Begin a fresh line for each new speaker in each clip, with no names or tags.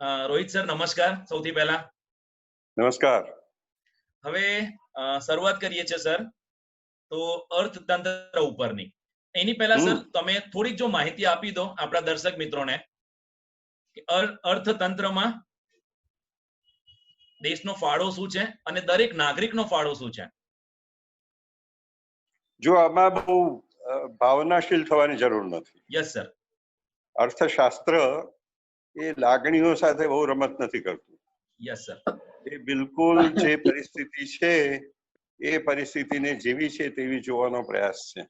Rohit sir નમસ્કાર. સૌથી પહેલા
નમસ્કાર.
હવે શરૂઆત કરીએ છીએ સર તો અર્થતંત્ર ઉપરની. એની પહેલા સર તમે થોડીક જો માહિતી આપી દો આપણા દર્શક મિત્રોને કે અર્થતંત્રમાં દેશનો ફાળો શું છે અને દરેક નાગરિકનો ફાળો શું છે.
જો આમાં બહુ ભાવનાશીલ થવાની જરૂર નથી.
Yes sir.
અર્થશાસ્ત્ર એ લાગણીઓ સાથે બહુ રમત નથી કરતું.
Yes sir.
એ બિલકુલ જે પરિસ્થિતિ છે એ પરિસ્થિતિને જેવી છે તેવી જોવાનો પ્રયાસ છે.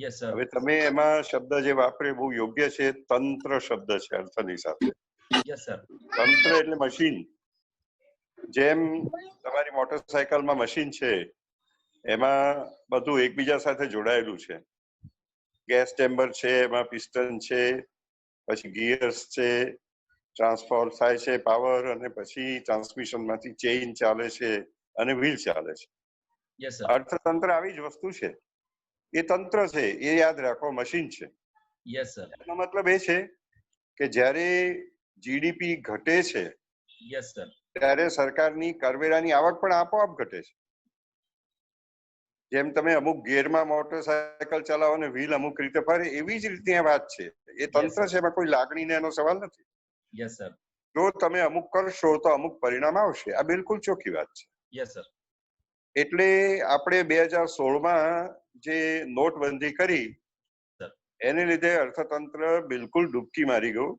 Yes sir.
હવે તમે એમાં શબ્દ જે વાપરે બહુ યોગ્ય છે, તંત્ર શબ્દ છે અર્થની સાથે.
Yes sir.
તંત્ર એટલે મશીન. જેમ તમારી મોટરસાયકલમાં મશીન છે એમાં બધું એકબીજા સાથે જોડાયેલું છે. ગેસ ચેમ્બર છે, એમાં પિસ્ટન છે, પછી ગિયર્સ છે, ટ્રાન્સફોર થાય છે પાવર, અને પછી ટ્રાન્સમિશન માંથી ચેઇન ચાલે છે અને વ્હીલ ચાલે છે.
Yes sir.
અર્થતંત્ર આવી જ વસ્તુ છે. એ તંત્ર છે, એ યાદ રાખો, મશીન છે.
Yes sir.
એનો મતલબ એ છે કે જ્યારે જીડીપી ઘટે છે
યસ સર.
ત્યારે સરકારની કરવેરાની આવક પણ આપોઆપ ઘટે છે. જેમ તમે અમુક ગિયરમાં મોટરસાયકલ ચલાવો અને વ્હીલ અમુક રીતે ફરે, એવી જ રીતની વાત છે. એ તંત્ર છે, એમાં કોઈ લાગણીને એનો સવાલ નથી.
Yes sir.
જો તમે અમુક કરશો તો અમુક પરિણામ આવશે. આ બિલકુલ ચોખ્ખી વાત છે.
Yes sir.
એટલે આપણે 2016માં જે નોટબંધી કરી એને લીધે અર્થતંત્ર બિલકુલ ડૂબકી મારી ગયું.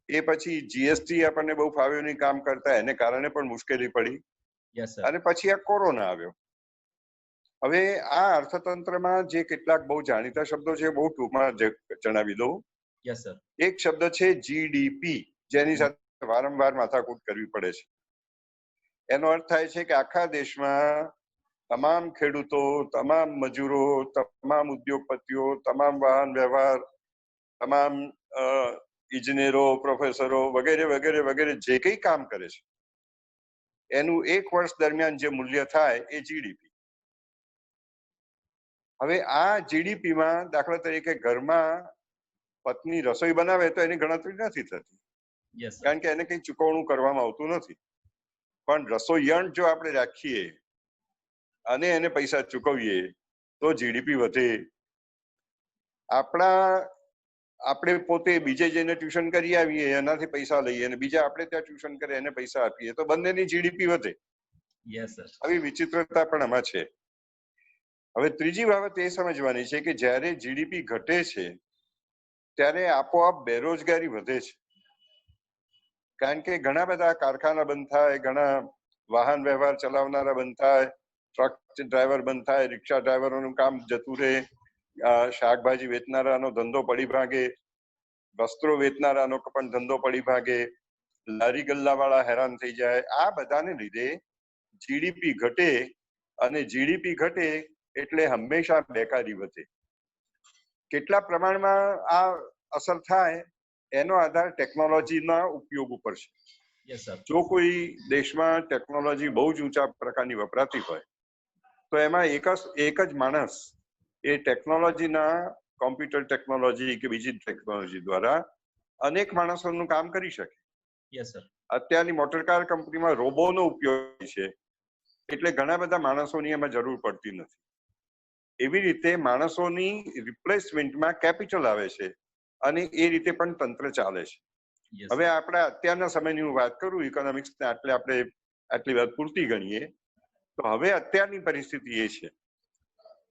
એ પછી જીએસટી આપણને બહુ ફાવ્યું નહીં કામ કરતા, એને કારણે પણ મુશ્કેલી પડી. અને પછી આ કોરોના આવ્યો. હવે આ અર્થતંત્રમાં જે કેટલાક બહુ જાણીતા શબ્દો છે બહુ ટૂંકમાં જણાવી દઉં.
Yes sir.
એક શબ્દ છે જીડીપી, જેની સાથે વારંવાર માથાકૂટ કરવી પડે છે. એનો અર્થ થાય છે કે આખા દેશમાં તમામ ખેડૂતો, તમામ મજૂરો, તમામ ઉદ્યોગપતિઓ, તમામ વાહન વ્યવહાર, તમામ ઇજનેરો, પ્રોફેસરો વગેરે વગેરે વગેરે જે કંઈ કામ કરે છે એનું એક વર્ષ દરમિયાન જે મૂલ્ય થાય એ જીડીપી. હવે આ જીડીપીમાં દાખલા તરીકે ઘરમાં પત્ની રસોઈ બનાવે તો એની ગણતરી નથી થતી, કારણ કે એને કઈ ચૂકવણું કરવામાં આવતું નથી. પણ રસોઈયણ જો આપણે રાખીએ અને એને પૈસા ચૂકવીએ તો જીડીપી વધે. આપણે પોતે બીજે જઈને ટ્યુશન કરી આવીએ, એનાથી પૈસા લઈએ, અને બીજા આપણે ત્યાં ટ્યુશન કરે એને પૈસા આપીએ તો બંનેની જીડીપી વધે. આવી વિચિત્રતા પણ આમાં છે. હવે ત્રીજી બાબત એ સમજવાની છે કે જ્યારે જીડીપી ઘટે છે ત્યારે આપોઆપ બેરોજગારી વધે છે. કારણ કે ઘણા બધા કારખાના બંધ થાય, ઘણા વાહન વ્યવહાર ચલાવનારા બંધ થાય, ટ્રક ડ્રાઈવર બંધ થાય, રિક્ષા ડ્રાઈવરોનું કામ જતું રહે, શાકભાજી વેચનારાનો ધંધો પડી ભાગે, વસ્ત્રો વેચનારાનો પણ ધંધો પડી ભાગે, લારી ગલ્લાવાળા હેરાન થઈ જાય. આ બધાને લીધે જીડીપી ઘટે, અને જીડીપી ઘટે એટલે હંમેશા બેકારી વધે. કેટલા પ્રમાણમાં આ અસર થાય એનો આધાર ટેકનોલોજીના ઉપયોગ ઉપર છે. જો કોઈ દેશમાં ટેકનોલોજી બહુ જ ઊંચા પ્રકારની વપરાતી હોય તો એમાં એક જ માણસ એ ટેકનોલોજીના, કોમ્પ્યુટર ટેકનોલોજી કે બીજી ટેકનોલોજી દ્વારા અનેક માણસોનું કામ કરી શકે. અત્યારની મોટરકાર કંપનીમાં રોબોનો ઉપયોગ છે, એટલે ઘણા બધા માણસોની એમાં જરૂર પડતી નથી. એવી રીતે માણસોની રિપ્લેસમેન્ટમાં કેપિટલ આવે છે, અને એ રીતે પણ તંત્ર ચાલે છે. હવે આપણા અત્યારના સમયની હું વાત કરું, ઇકોનોમિક્સને આપણે આટલી વાત પૂરતી ગણીએ તો હવે અત્યારની પરિસ્થિતિ એ છે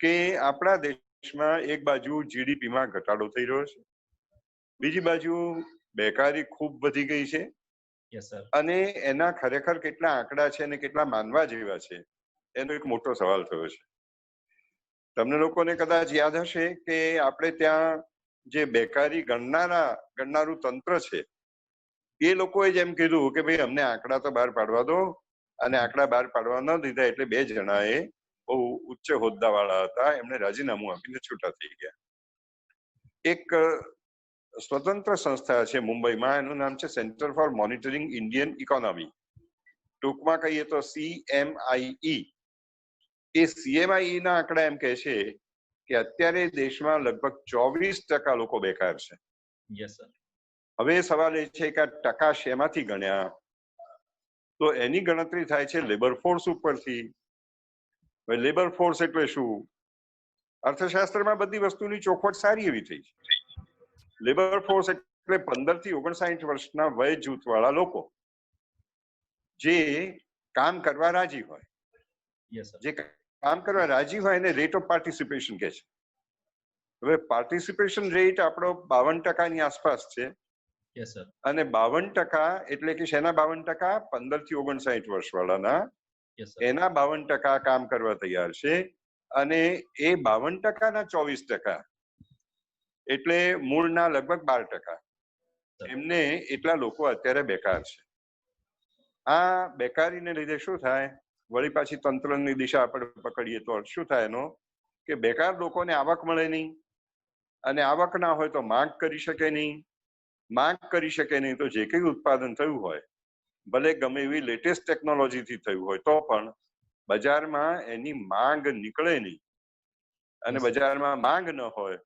કે આપણા દેશમાં એક બાજુ જીડીપીમાં ઘટાડો થઈ રહ્યો છે, બીજી બાજુ બેકારી ખૂબ વધી ગઈ છે, અને એના ખરેખર કેટલા આંકડા છે અને કેટલા માનવા જેવા છે એનો એક મોટો સવાલ થયો છે. તમને લોકોને કદાચ યાદ હશે કે આપણે ત્યાં જે બેકારી ગણનારું તંત્ર છે એ લોકોએ જેમ કીધું કે ભાઈ અમને આંકડા તો બહાર પાડવા દો, અને આંકડા બહાર પાડવા ન દીધા એટલે 2 જણાએ બહુ ઉચ્ચ હોદ્દાવાળા હતા, એમને રાજીનામું આપીને છૂટા થઈ ગયા. એક સ્વતંત્ર સંસ્થા છે મુંબઈમાં, એનું નામ છે centre for monitoring Indian economy, ટૂંકમાં કહીએ તો CMIE. એ CMIE ના આંકડા એમ કહે છે કે અત્યારે દેશમાં લગભગ 24% લોકો બેકાર છે. હવે સવાલ એ છે કે આ ટકા શેમાંથી ગણ્યા? તો એની ગણતરી થાય છે લેબર ફોર્સ ઉપરથી. હવે લેબર ફોર્સ એટલે શું? અર્થશાસ્ત્રમાં બધી વસ્તુની ચોખવટ સારી એવી થઈ છે. લેબર ફોર્સ એટલે 15 થી 59 વર્ષના વય જૂથવાળા લોકો જે કામ કરવા રાજી હોય. જે કામ કરવા રાજી હોય એને રેટ ઓફ પાર્ટિસિપેશન કહે છે. હવે પાર્ટિસિપેશન રેટ આપણો 52% ની આસપાસ છે. અને 52% એટલે કે શેના 52%? 15 થી 59 વર્ષ વાળાના. એના 52% કામ કરવા તૈયાર છે. અને એ 52% ના 24% એટલે મૂળના લગભગ 12%. એમને એટલા લોકો અત્યારે બેકાર છે. આ બેકારીને લીધે શું થાય? વળી પાછી તંત્રની દિશા આપણે પકડીએ તો શું થાય એનો? કે બેકાર લોકોને આવક મળે નહીં, અને આવક ના હોય તો માંગ કરી શકે નહીં. માંગ કરી શકે નહીં તો જે કંઈ ઉત્પાદન થયું હોય, ભલે ગમે એવી લેટેસ્ટ ટેકનોલોજીથી થયું હોય તો પણ બજારમાં એની માંગ નીકળે નહીં. અને બજારમાં માંગ ન હોય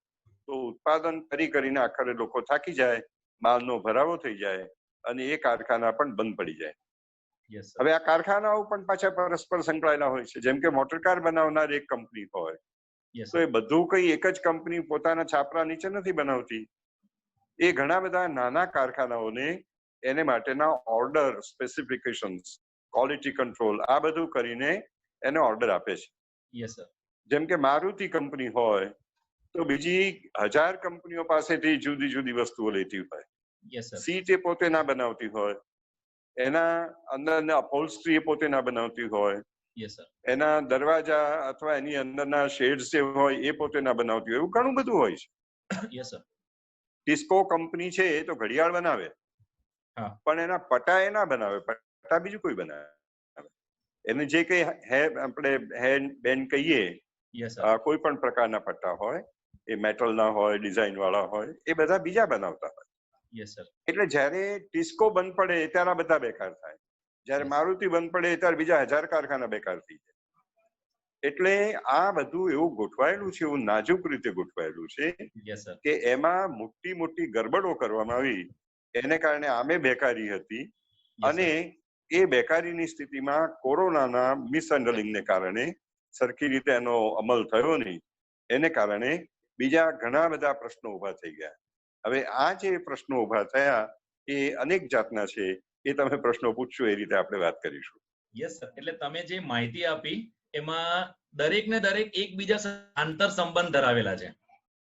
તો ઉત્પાદન કરીને આખરે લોકો થાકી જાય, માલનો ભરાવો થઈ જાય અને એ કારખાના પણ બંધ પડી જાય. હવે આ કારખાનાઓ પણ પાછા પરસ્પર સંકળાયેલા હોય છે. જેમ કે મોટરકાર બનાવનાર એક કંપની હોય તો એ બધું કઈ એક જ કંપની પોતાના છાપરા નીચે નથી બનાવતી. એ ઘણા બધા નાના કારખાનાઓને એને માટેના ઓર્ડર, સ્પેસિફિકેશન્સ, ક્વોલિટી કંટ્રોલ આ બધું કરીને એને ઓર્ડર આપે છે. જેમ કે મારુતિ કંપની હોય તો બીજી 1000 કંપનીઓ પાસેથી જુદી જુદી વસ્તુઓ લેતી હોય. સીટ એ પોતે ના બનાવતી હોય, એના અંદરના અપહોલ્સ્ટ્રી એ પોતે ના બનાવતી હોય, એના દરવાજા અથવા એની અંદરના શેડ્સ જે હોય એ પોતે ના બનાવતી હોય. એવું ઘણું બધું હોય છે. ટિસ્કો કંપની છે એ તો ઘડિયાળ બનાવે, પણ એના પટા એ ના બનાવે, પટા બીજું કોઈ બનાવે. એને જે કઈ આપણે હેન્ડ બેન્ડ કહીએ, કોઈ પણ પ્રકારના પટ્ટા હોય, એ મેટલ ના હોય, ડિઝાઇન વાળા હોય, એ બધા બીજા બનાવતા હોય. એટલે જયારે ટિસ્કો બંધ પડે ત્યારે બધા બેકાર થાય, જયારે મારુતિ બંધ પડે ત્યારે બીજા 1000 કારખાના બેકાર થઈ જાય. એટલે આ બધું એવું ગોઠવાયેલું છે, એવું નાજુક રીતે ગોઠવાયેલું છે કે એમાં મોટી મોટી ગરબડો કરવામાં આવી. એને કારણે આમે બેકારી હતી, અને એ બેકારીની સ્થિતિમાં કોરોનાના મિસહેન્ડલિંગને કારણે સરખી રીતે એનો અમલ થયો નહીં. એને કારણે બીજા ઘણા બધા પ્રશ્નો ઉભા થઈ ગયા. હવે આ જે પ્રશ્નો ઉભા થયા એ અનેક જાતના છે. એ તમે પ્રશ્નો પૂછશો એ રીતે આપણે વાત કરીશું.
યસ સર, એટલે તમે જે માહિતી આપી એમાં દરેક ને દરેક એકબીજા સાથે આંતર સંબંધ ધરાવેલા છે.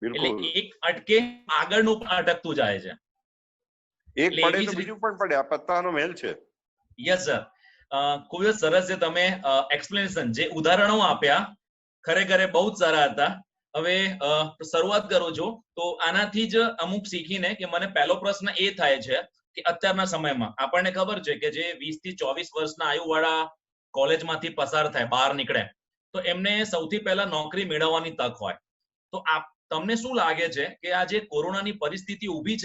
એટલે એક અટકે આગળનું પણ અટકતું જાય છે.
એક પડે તો બીજું પણ પડે. આ પત્તાનો મેલ છે.
યસ સર, ખૂબ જ સરસ છે. તમે એક્સપ્લેનેશન, જે ઉદાહરણો આપ્યા ખરેખર બહુ જ સારા હતા. હવે શરૂઆત કરું છું તો આનાથી જ અમુક શીખીને કે મને પહેલો પ્રશ્ન એ થાય છે કે અત્યારના સમયમાં આપણને ખબર છે કે જે 20 થી 24 વર્ષના આયુવાળા કોલેજમાંથી પસાર થાય, બહાર નીકળે તો એમને સૌથી પહેલા નોકરી મેળવવાની તક હોય. તો તમને શું લાગે છે કે આ જે કોરોનાની પરિસ્થિતિ ઊભી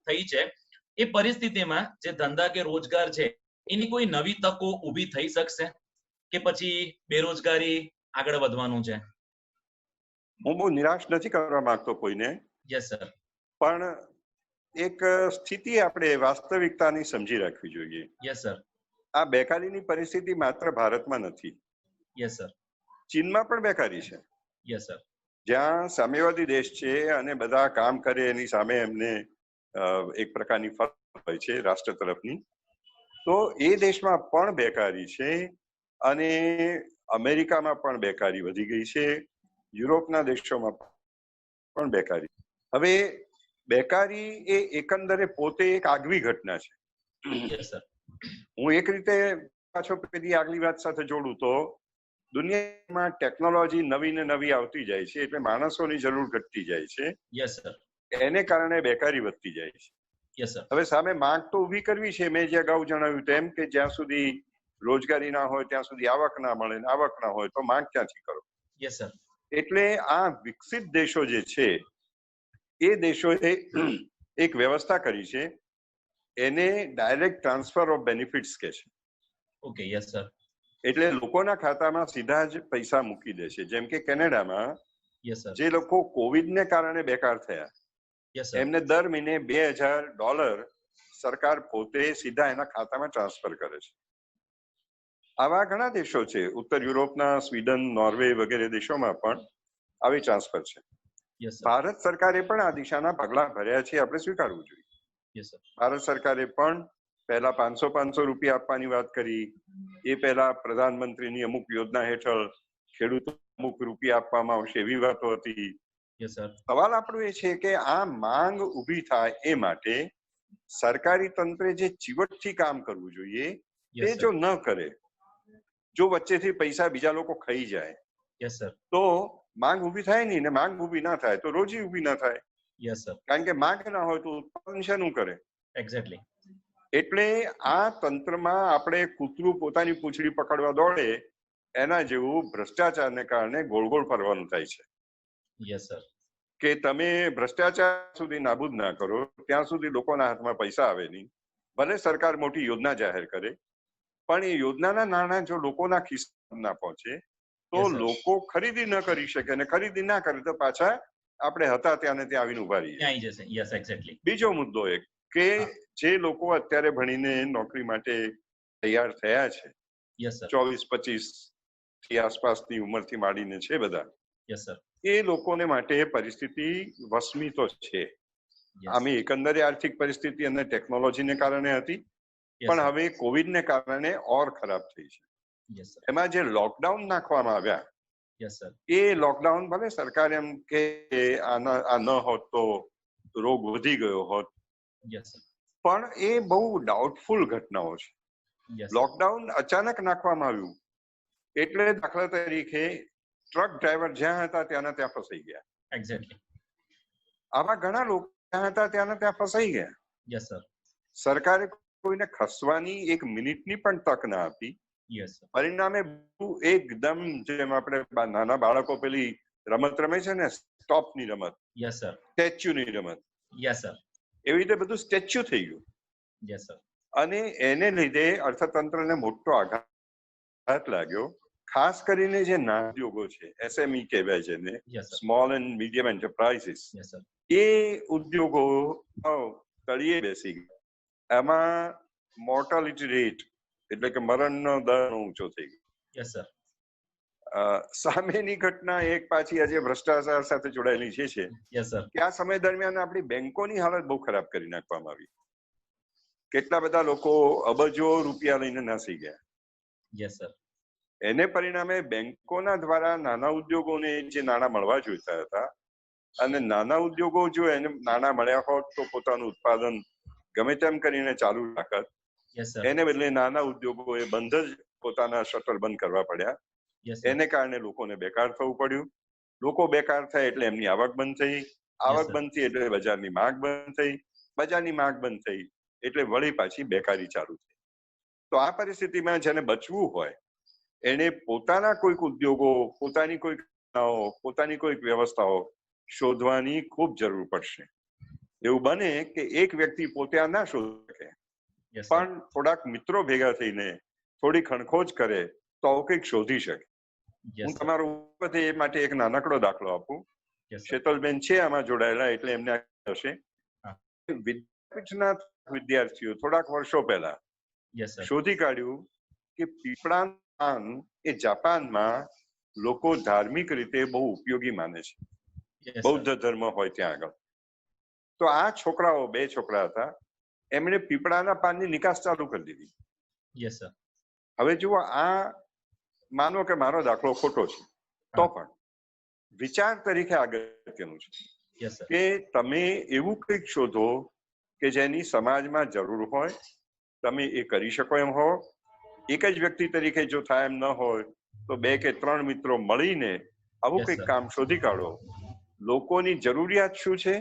થઈ છે એ પરિસ્થિતિમાં જે ધંધા કે રોજગાર છે એની કોઈ નવી તકો ઊભી થઈ શકશે કે પછી બેરોજગારી આગળ વધવાનું છે?
હું બહુ નિરાશ નથી કરવા માંગતો કોઈને.
Yes sir.
પણ એક સ્થિતિ આપણે વાસ્તવિકતાની સમજી રાખવી જોઈએ.
Yes sir.
આ બેકારીની પરિસ્થિતિ માત્ર ભારતમાં નથી.
Yes sir.
ચીનમાં પણ બેકારી છે.
Yes sir.
જ્યાં સામ્યવાદી દેશ છે અને બધા કામ કરે એની સામે એમને એક પ્રકારની ફરક હોય છે રાષ્ટ્ર તરફની, તો એ દેશમાં પણ બેકારી છે. અને અમેરિકામાં પણ બેકારી વધી ગઈ છે, યુરોપના દેશોમાં પણ બેકારી. હવે બેકારી એ એકંદરે પોતે એક આગવી ઘટના છે. હું એક રીતે પાછો પેલી આગલી વાત સાથે જોડું તો દુનિયામાં ટેકનોલોજી નવી ને નવી આવતી જાય છે, એટલે માણસોની જરૂર ઘટતી જાય છે.
Yes sir.
એને કારણે બેકારી વધતી જાય છે.
Yes sir.
હવે સામે માંગ તો ઊભી કરવી છે. મેં જે અગાઉ જણાવ્યું તેમ કે જ્યાં સુધી રોજગારી ના હોય ત્યાં સુધી આવક ના મળે, આવક ના હોય તો માંગ ક્યાંથી કરો?
Yes sir.
એટલે આ વિકસિત દેશો જે છે એ દેશોએ એક વ્યવસ્થા કરી છે, એને ડાયરેક્ટ ટ્રાન્સફર ઓફ બેનિફિટ્સ કહે છે.
ઓકે. Yes sir.
એટલે લોકોના ખાતામાં સીધા જ પૈસા મૂકી દે છે. જેમ કે કેનેડામાં જે લોકો કોવિડને કારણે બેકાર થયા એમને દર મહિને $2000 સરકાર પોતે સીધા એના ખાતામાં ટ્રાન્સફર કરે છે. આવા ઘણા દેશો છે, ઉત્તર યુરોપના સ્વીડન, નોર્વે વગેરે દેશોમાં પણ આવી ટ્રાન્સફર છે. ભારત સરકારે પણ આ દિશાના પગલા ભર્યા છે, આપણે સ્વીકારવું જોઈએ. ભારત સરકારે પણ પહેલા 500 રૂપિયા આપવાની વાત કરી, એ પહેલા પ્રધાનમંત્રીની અમુક યોજના હેઠળ ખેડૂતો અમુક રૂપિયા આપવામાં આવશે એવી વાતો હતી. સવાલ આપણો એ છે કે આ માંગ ઊભી થાય એ માટે સરકારી તંત્રે જે ચીવટથી કામ કરવું જોઈએ તે જો ન કરે, જો વચ્ચેથી પૈસા બીજા લોકો ખાઈ જાય તો માંગ ઊભી થાય નહીં, ને માંગ ઊભી ના થાય તો રોજી ઊભી ના થાય. કારણ કે માંગ ના હોય તો ઉત્પાદન શેનું કરે?
એક્ઝેક્ટલી.
એટલે આ તંત્રમાં આપણે કૂતરું પોતાની પૂંછડી પકડવા દોડે એના જેવું ભ્રષ્ટાચારને કારણે ગોળ ગોળ ફરવાનું થાય છે. કે તમે ભ્રષ્ટાચાર સુધી નાબૂદ ના કરો ત્યાં સુધી લોકોના હાથમાં પૈસા આવે નહીં. ભલે સરકાર મોટી યોજના જાહેર કરે, પણ એ યોજનાના નાણાં જો લોકોના ખિસ્સામાં ના પહોંચે તો લોકો ખરીદી ન કરી શકે, અને ખરીદી ના કરે તો પાછા આપણે હતા ત્યાં ને ત્યાં આવીને ઉભા રહીએ. બીજો મુદ્દો એક કે જે લોકો અત્યારે ભણીને નોકરી માટે તૈયાર થયા છે, 24-25 થી આસપાસની ઉંમરથી માંડીને છે બધા, એ લોકોને માટે પરિસ્થિતિ વસમી તો છે. આમે એકંદરે આર્થિક પરિસ્થિતિ અને ટેકનોલોજીને કારણે હતી, પણ હવે કોવિડને કારણે ઓર ખરાબ થઈ છે. એમાં જે લોકડાઉન નાખવામાં આવ્યા એ લોકડાઉન ભલે સરકાર એમ કે આ ન હોત તો રોગ વધી ગયો હોત, પણ એ બહુ ડાઉટફુલ ઘટનાઓ છે. લોકડાઉન અચાનક નાખવામાં આવ્યું એટલે દાખલા તરીકે ટ્રક ડ્રાઈવર જ્યાં હતા ત્યાંના ત્યાં ફસાઈ ગયા.
એક્ઝેક્ટલી.
આવા ઘણા લોકો જ્યાં હતા ત્યાંના ત્યાં ફસાઈ ગયા. સરકારે કોઈને ખસવાની એક મિનિટની પણ તક ના આપી. પરિણામે એકદમ જેમ આપણે નાના બાળકો પેલી રમત રમે છે ને, સ્ટોપની રમત, સ્ટેચ્યુની રમત, એવી રીતે બધું સ્ટેચ્યુ થઈ ગયું. અને એને લીધે અર્થતંત્રને મોટો આઘાત લાગ્યો. ખાસ કરીને જે નાના ઉદ્યોગો છે, SME કહેવાય છે ને, સ્મોલ એન્ડ મીડિયમ એન્ટરપ્રાઇઝીસ, એ ઉદ્યોગો તળિયે બેસી ગયા. એમાં મોર્ટાલિટી રેટ એટલે કે મરણનો દર ઊંચો થઈ ગયો. સામેની ઘટના એક પાછી આજે ભ્રષ્ટાચાર સાથે જોડાયેલી છે કે આ સમય દરમિયાન આપણી બેંકોની હાલત બહુ ખરાબ કરી નાખવામાં આવી. કેટલા બધા લોકો અબજો રૂપિયા લઈને નાસી ગયા. એને પરિણામે બેંકોના દ્વારા નાના ઉદ્યોગોને જે નાણાં મળવા જોઈતા હતા, અને નાના ઉદ્યોગો જો એને નાણાં મળ્યા હોત તો પોતાનું ઉત્પાદન ગમે તેમ કરીને ચાલુ રાખત, એને બદલે નાના ઉદ્યોગોએ બંધ જ પોતાના શટર બંધ કરવા પડ્યા. એને કારણે લોકોને બેકાર થવું પડ્યું. લોકો બેકાર થાય એટલે એમની આવક બંધ થઈ, આવક બંધ થઈ એટલે બજારની માંગ બંધ થઈ, બજારની માંગ બંધ થઈ એટલે વળી પાછી બેકારી ચાલુ થઈ. તો આ પરિસ્થિતિમાં જેને બચવું હોય એને પોતાના કોઈક ઉદ્યોગો, પોતાની કોઈક પોતાની કોઈક વ્યવસ્થાઓ શોધવાની ખૂબ જરૂર પડશે. એવું બને કે એક વ્યક્તિ પોતે આ ના શોધી શકે, પણ થોડાક મિત્રો ભેગા થઈને થોડી ખણખોજ કરે તો આવું કંઈક શોધી શકે. હું તમારું એ માટે એક નાનકડો દાખલો આપું. શેતલબેન છે આમાં જોડાયેલા એટલે એમને હશે. વિદ્યાપીઠના વિદ્યાર્થીઓ થોડાક વર્ષો પહેલા શોધી કાઢ્યું કે પીપળાનું પાન એ જાપાનમાં લોકો ધાર્મિક રીતે બહુ ઉપયોગી માને છે, બૌદ્ધ ધર્મ હોય ત્યાં આગળ. તો આ છોકરાઓ, 2 છોકરા હતા, એમણે પીપળાના પાનની નિકાસ ચાલુ કરી દીધી. હવે જુઓ, આ માનો કે મારો દાખલો ખોટો છે તો પણ વિચાર તરીકે અગત્યનું છે કે તમે એવું કંઈક શોધો કે જેની સમાજમાં જરૂર હોય, તમે એ કરી શકો એમ હો. એક જ વ્યક્તિ તરીકે જો થાય એમ ન હોય તો 2 કે 3 મિત્રો મળીને આવું કંઈક કામ શોધી કાઢો. લોકોની જરૂરિયાત શું છે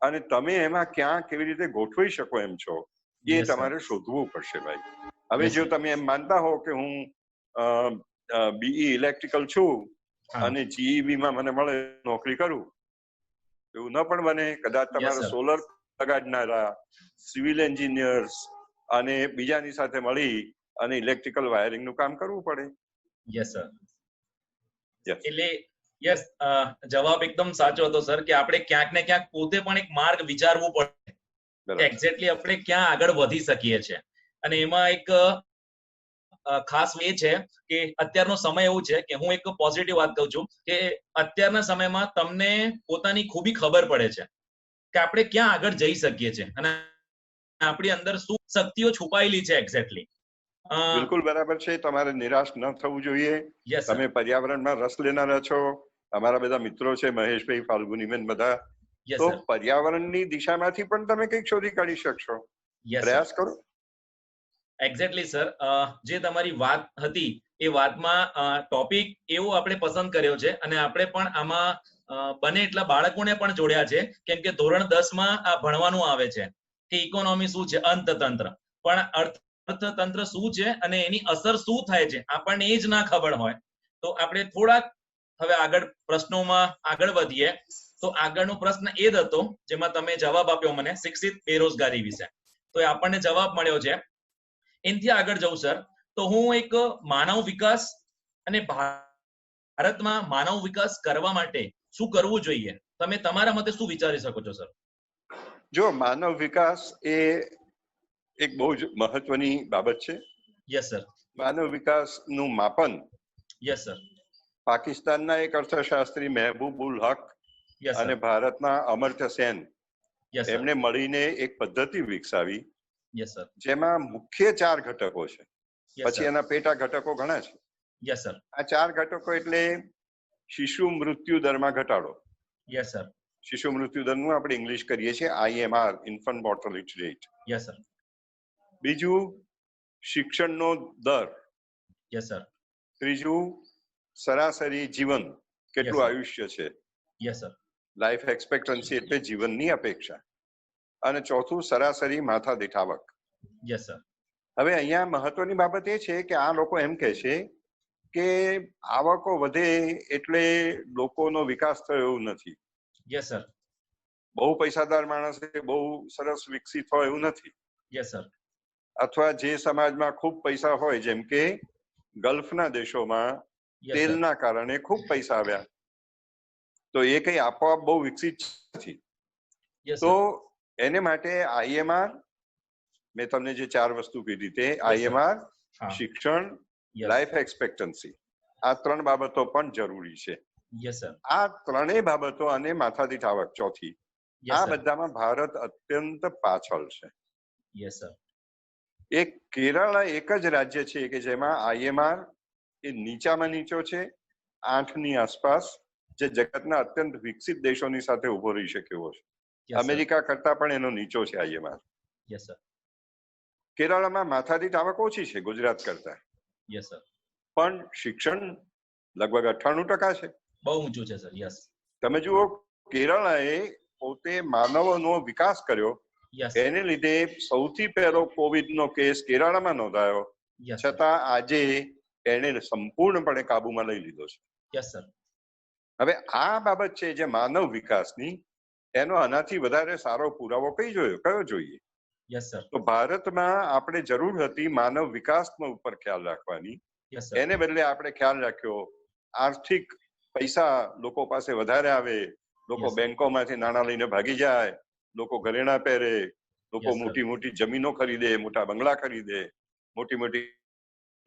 અને તમે એમાં ક્યાં કેવી રીતે ગોઠવી શકો એમ છો એ તમારે શોધવું પડશે ભાઈ. હવે જો તમે એમ માનતા હો કે હું BE ઇલેક્ટ્રિકલ છું અને GEB માં મને મળે નોકરી કરું, એવું ન પણ બને. કદાચ તમારે સોલર લગાડનારા, સિવિલ એન્જિનિયર્સ અને બીજાની સાથે મળી અને ઇલેક્ટ્રિકલ વાયરિંગ નું કામ કરવું પડે.
એટલે યસ, જવાબ એકદમ સાચો હતો સર, કે આપણે ક્યાંક ને ક્યાંક પોતે પણ એક માર્ગ વિચારવું પડે એક્ઝેક્ટલી આપણે ક્યાં આગળ વધી શકીએ છીએ. અને એમાં એક ખાસ એ છે કે અત્યારનો સમય એવું છે કે હું એક પોઝિટિવ વાત કહું છું કે અત્યારના સમયમાં તમને પોતાની ખૂબી ખબર પડે છે કે આપણે ક્યાં આગળ જઈ શકીએ છીએ અને આપણી અંદર શું શક્તિઓ છુપાયેલી છે એક્ઝેક્ટલી.
બિલકુલ બરાબર છે. તમારે નિરાશ ન થવું જોઈએ. તમે પર્યાવરણમાં રસ લેનારા છો. અમારા બધા મિત્રો છે, મહેશભાઈ, ફાલ્ગુનીબેન, બધા. તો પર્યાવરણની દિશામાંથી પણ તમે કંઈક શોધી કાઢી શકશો. પ્રયાસ કરો.
એક્ઝેક્ટલી સર, જે તમારી વાત હતી એ વાતમાં ટોપિક એવો આપણે પસંદ કર્યો છે અને આપણે પણ આમાં બને એટલા બાળકોને પણ જોડ્યા છે, કેમ કે ધોરણ 10 માં આ ભણવાનું આવે છે કે ઇકોનોમી શું છે, અર્થતંત્ર, પણ અર્થતંત્ર શું છે અને એની અસર શું થાય છે આપણને એ જ ના ખબર હોય તો આપણે થોડાક હવે આગળ પ્રશ્નોમાં આગળ વધીએ. તો આગળનો પ્રશ્ન એ જ હતો જેમાં તમે જવાબ આપ્યો મને, શિક્ષિત બેરોજગારી વિશે. તો એ આપણને જવાબ મળ્યો છે. એનાથી આગળ જવું સર, તો હું એક માનવ વિકાસ અને ભારતમાં માનવ વિકાસ કરવા માટે શું કરવું જોઈએ, તમે તમારા મતે શું વિચારી શકો છો સર?
જો માનવ વિકાસ એ એક બહુ જ મહત્વની બાબત છે.
Yes sir.
માનવ વિકાસનું માપન
યસ સર
પાકિસ્તાનના એક અર્થશાસ્ત્રી મહેબૂબુલ હક અને ભારતના અમર્ત્ય સેન એમણે મળીને એક પદ્ધતિ વિકસાવી જેમાં મુખ્ય 4 ઘટકો છે, પછી એના પેટા ઘટકો ઘણા છે.
Yes sir.
આ 4 ઘટકો એટલે શિશુ મૃત્યુ દરમાં ઘટાડો.
Yes sir.
શિશુ મૃત્યુ દરનું આપણે ઇંગ્લિશ કરીએ છીએ IMR, infant mortality rate.
Yes sir.
બીજું શિક્ષણનો દર.
Yes sir.
ત્રીજું સરાસરી જીવન, કેટલું આયુષ્ય છે.
Yes sir.
લાઈફ એક્સપેક્ટન્સી એટલે જીવનની અપેક્ષા. અને ચોથું સરાસરી માથાદીઠ આવક.
Yes sir.
હવે અહીંયા મહત્વની બાબત એ છે કે આ લોકો એમ કહે છે કે આવકો વધે એટલે લોકોનો વિકાસ થયો એવું નથી.
Yes sir.
બહુ પૈસાદાર માણસ બહુ સરસ વિકસિત હોય એવું નથી.
Yes sir.
અથવા જે સમાજમાં ખૂબ પૈસા હોય, જેમ કે ગલ્ફના દેશોમાં તેલના કારણે ખૂબ પૈસા આવ્યા, તો એ કઈ આપોઆપ બહુ વિકસિત નથી. તો એને માટે IMR, મેં તમને જે 4 વસ્તુ કીધી તે IMR, શિક્ષણ, લાઈફ એક્સપેક્ટન્સી, આ 3 બાબતો પણ જરૂરી છે. આ ત્રણેય બાબતો અને માથાદીઠ આવક ચોથી, આ બધામાં ભારત અત્યંત પાછળ છે. એક કેરળ એક જ રાજ્ય છે કે જેમાં IMR એ નીચામાં નીચો છે, 8ની આસપાસ, જે જગતના અત્યંત વિકસિત દેશોની સાથે ઉભો રહી શકે એવો છે. અમેરિકા કરતા પણ એનો નીચો છે IMR. કેરળમાં માથાદીઠ આવક ઓછી છે ગુજરાત કરતા, પણ શિક્ષણ લગભગ 98% છે.
બહુ ઊંચું છે સર. યસ.
તમે જુઓ, કેરળએ પોતે માનવનો વિકાસ કર્યો, એને લીધે સૌથી પહેલો કોવિડનો કેસ કેરળમાં નોંધાયો, છતાં આજે એને સંપૂર્ણપણે કાબુમાં લઈ લીધો છે.
Yes sir.
હવે આ બાબત છે જે માનવ વિકાસની, એનો આનાથી વધારે સારો પુરાવો કયો જોઈએ?
Yes sir.
તો ભારતમાં આપણે જરૂર હતી માનવ વિકાસનો ઉપર ખ્યાલ રાખવાની, એને બદલે આપણે ખ્યાલ રાખ્યો આર્થિક પૈસા લોકો પાસે વધારે આવે, લોકો બેંકોમાંથી નાણાં લઈને ભાગી જાય, લોકો ઘરેણાં પહેરે, લોકો મોટી મોટી જમીનો ખરીદે, મોટા બંગલા ખરીદે, મોટી મોટી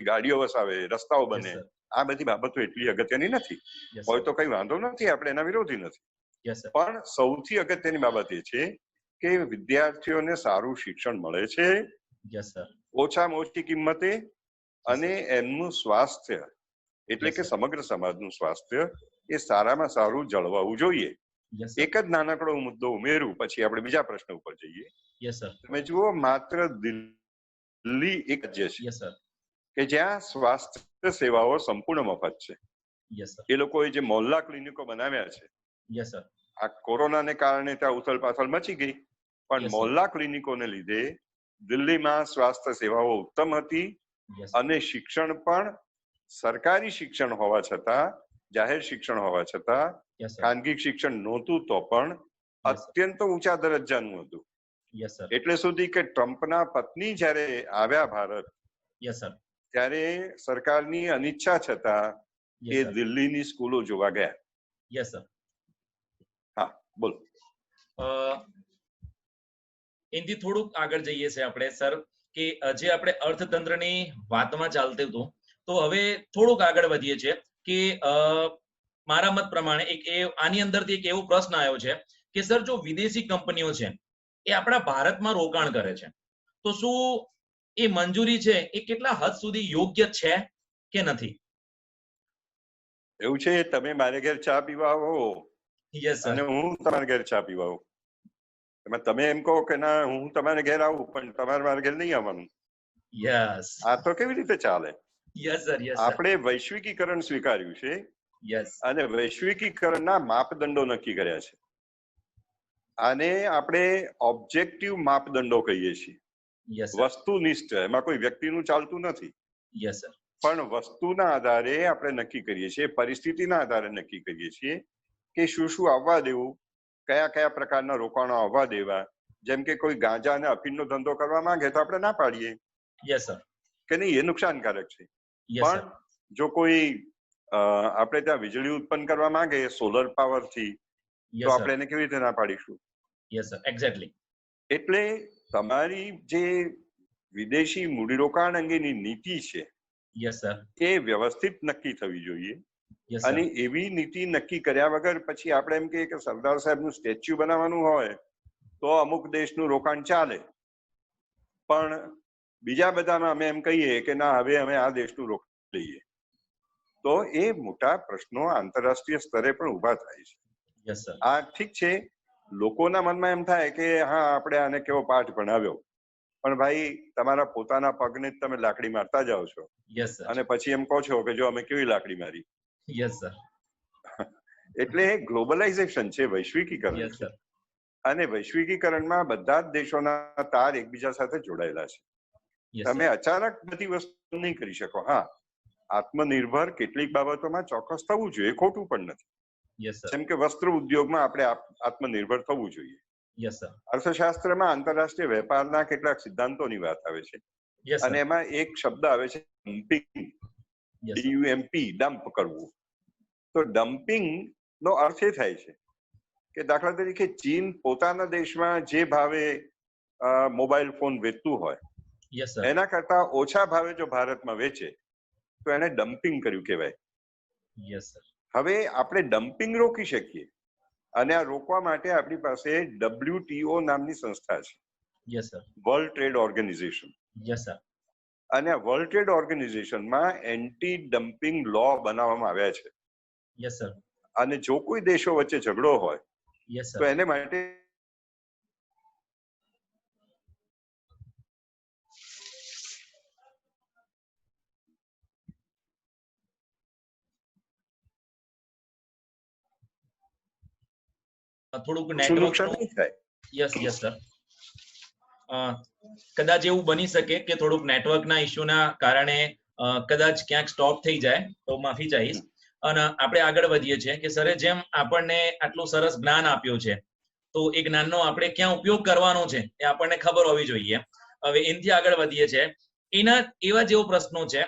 ગાડીઓ વસાવે, રસ્તાઓ બને. આ બધી બાબતો એટલી અગત્યની નથી. હોય તો કઈ વાંધો નથી, આપણે એના વિરોધી નથી, પણ સૌથી અગત્યની બાબત એ છે કે વિદ્યાર્થીઓને સારું શિક્ષણ મળે છે ઓછામાં ઓછી કિંમતે, અને એમનું સ્વાસ્થ્ય એટલે કે સમગ્ર સમાજનું સ્વાસ્થ્ય એ સારામાં સારું જળવાવું જોઈએ. એક જ નાનકડો મુદ્દો ઉમેરું, પછી આપણે બીજા પ્રશ્ન ઉપર જઈએ. તમે જુઓ, માત્ર દિલ્હી એક રાજ્ય છે કે જ્યાં સ્વાસ્થ્ય સેવાઓ સંપૂર્ણ મફત છે. એ લોકોએ જે મોહલ્લા ક્લિનિકો બનાવ્યા છે, આ કોરોનાને કારણે ત્યાં ઉથલ પાથલ મચી ગઈ, પણ મોહલ્લા ક્લિનિકોને લીધે દિલ્હીમાં સ્વાસ્થ્ય સેવાઓ ઉત્તમ હતી, અને શિક્ષણ પણ સરકારી શિક્ષણ હોવા છતાં, જાહેર શિક્ષણ હોવા છતાં, ખાનગી શિક્ષણ નહોતું તો પણ અત્યંત ઊંચા દરજ્જાનું હતું. એટલે સુધી કે ટ્રમ્પના પત્ની જયારે આવ્યા ભારત, ત્યારે સરકારની અનિચ્છા છતાં એ દિલ્હીની સ્કૂલો જોવા ગયા.
Yes sir.
હા બોલો.
એનાથી થોડુંક આગળ જઈએ છે આપણે સર, કે જે આપણે અર્થતંત્રની વાતમાં ચાલતું હતું, તો હવે થોડુંક આગળ વધીએ છીએ કે મારા મત પ્રમાણે આની અંદરથી એક એવો પ્રશ્ન આવ્યો છે કે સર, જો વિદેશી કંપનીઓ છે એ આપણા ભારતમાં રોકાણ કરે છે, તો શું એ મંજૂરી છે એ કેટલા હદ સુધી યોગ્ય છે કે નથી?
એવું છે, તમે મારે ઘેર ચા પીવા આવો અને હું તમારા ઘેર ચા પીવા આવું, એમાં તમે એમ કહો કે ના હું તમારા ઘેર આવું પણ તમારે મારા ઘેર નહીં આવવાનું,
યસ,
આ તો કેવી રીતે ચાલે?
Yes sir, yes.
આપણે વૈશ્વિકીકરણ સ્વીકાર્યું છે.
યસ.
અને વૈશ્વિકીકરણના માપદંડો નક્કી કર્યા છે. આને આપણે ઓબ્જેક્ટિવ માપદંડો કહીએ છીએ. વસ્તુનિષ્ઠ, એમાં કોઈ વ્યક્તિનું ચાલતું નથી.
Yes sir.
પણ વસ્તુના આધારે આપણે નક્કી કરીએ છીએ, પરિસ્થિતિના આધારે નક્કી કરીએ છીએ કે શું શું આવવા દેવું, કયા કયા પ્રકારના રોકાણો આવવા દેવા. જેમ કે કોઈ ગાંજા અને અફીણનો ધંધો કરવા માંગે તો આપણે ના પાડીએ.
Yes sir.
કે નહીં, એ નુકસાનકારક છે. પણ જો કોઈ આપણે ત્યાં વીજળી ઉત્પન્ન કરવા માંગે સોલર પાવર થી, તો આપણે એને કેવી રીતે ના પાડીશું?
Yes sir, exactly.
એટલે તમારી જે વિદેશી મૂડીરોકાણ અંગેની નીતિ છે,
યસ સર,
એ વ્યવસ્થિત નક્કી થવી જોઈએ. અને એવી નીતિ નક્કી કર્યા વગર પછી આપણે એમ કહીએ કે સરદાર સાહેબનું સ્ટેચ્યુ બનાવવાનું હોય તો અમુક દેશનું રોકાણ ચાલે, પણ બીજા બધામાં અમે એમ કહીએ કે ના હવે અમે આ દેશનું રોકાણ લઈએ, તો એ મોટા પ્રશ્નો આંતરરાષ્ટ્રીય સ્તરે પણ ઉભા થાય છે. આ ઠીક છે, લોકોના મનમાં એમ થાય કે હા આપણે આને કેવો પાઠ ભણાવ્યો, પણ ભાઈ તમારા પોતાના પગને જ તમે લાકડી મારતા જાઓ છો. અને પછી એમ કહો છો કે જો અમે કેવી લાકડી મારી.
Yes sir.
એટલે ગ્લોબલાઇઝેશન છે, વૈશ્વિકીકરણ છે. અને વૈશ્વિકીકરણમાં બધા જ દેશોના તાર એકબીજા સાથે જોડાયેલા છે. તમે અચાનક બધી વસ્તુ નહીં કરી શકો. હા, આત્મનિર્ભર કેટલીક બાબતોમાં ચોક્કસ થવું જોઈએ, ખોટું પણ નથી. જેમ કે વસ્ત્ર ઉદ્યોગમાં આપણે આત્મનિર્ભર થવું જોઈએ. અર્થશાસ્ત્રમાં આંતરરાષ્ટ્રીય વેપારના કેટલાક સિદ્ધાંતોની વાત આવે છે, અને એમાં એક શબ્દ આવે છે ડમ્પિંગ, DUMP, ડમ્પ કરવું. તો ડમ્પિંગ નો અર્થ એ થાય છે કે દાખલા તરીકે ચીન પોતાના દેશમાં જે ભાવે મોબાઈલ ફોન વેચતું હોય એના કરતા ઓછા ભાવે જો ભારતમાં વેચે તો એને ડમ્પિંગ કર્યું કહેવાય. હવે આપણે ડમ્પિંગ રોકી શકીએ, અને આ રોકવા માટે આપણી પાસે WTO નામની સંસ્થા છે, વર્લ્ડ ટ્રેડ ઓર્ગેનાઇઝેશન. અને આ વર્લ્ડ ટ્રેડ ઓર્ગેનાઇઝેશનમાં એન્ટી ડમ્પિંગ લો બનાવવામાં આવ્યા છે. અને જો કોઈ દેશો વચ્ચે ઝઘડો હોય તો એને માટે
થોડુંક નેટવર્ક યસ સર, કદાચ એવું બની શકે કે થોડુંક નેટવર્કના ઇશ્યુના કારણે કદાચ ક્યાંક સ્ટોપ થઈ જાય, તો માફી ચાહીશ. અને આપણે આગળ વધીએ છીએ કે સરે જેમ આપણને આટલું સરસ જ્ઞાન આપ્યું છે, તો એ જ્ઞાનનો આપણે ક્યાં ઉપયોગ કરવાનો છે એ આપણને ખબર હોવી જોઈએ. હવે એનાથી આગળ વધીએ છીએ, એના એવા જેવો પ્રશ્નો છે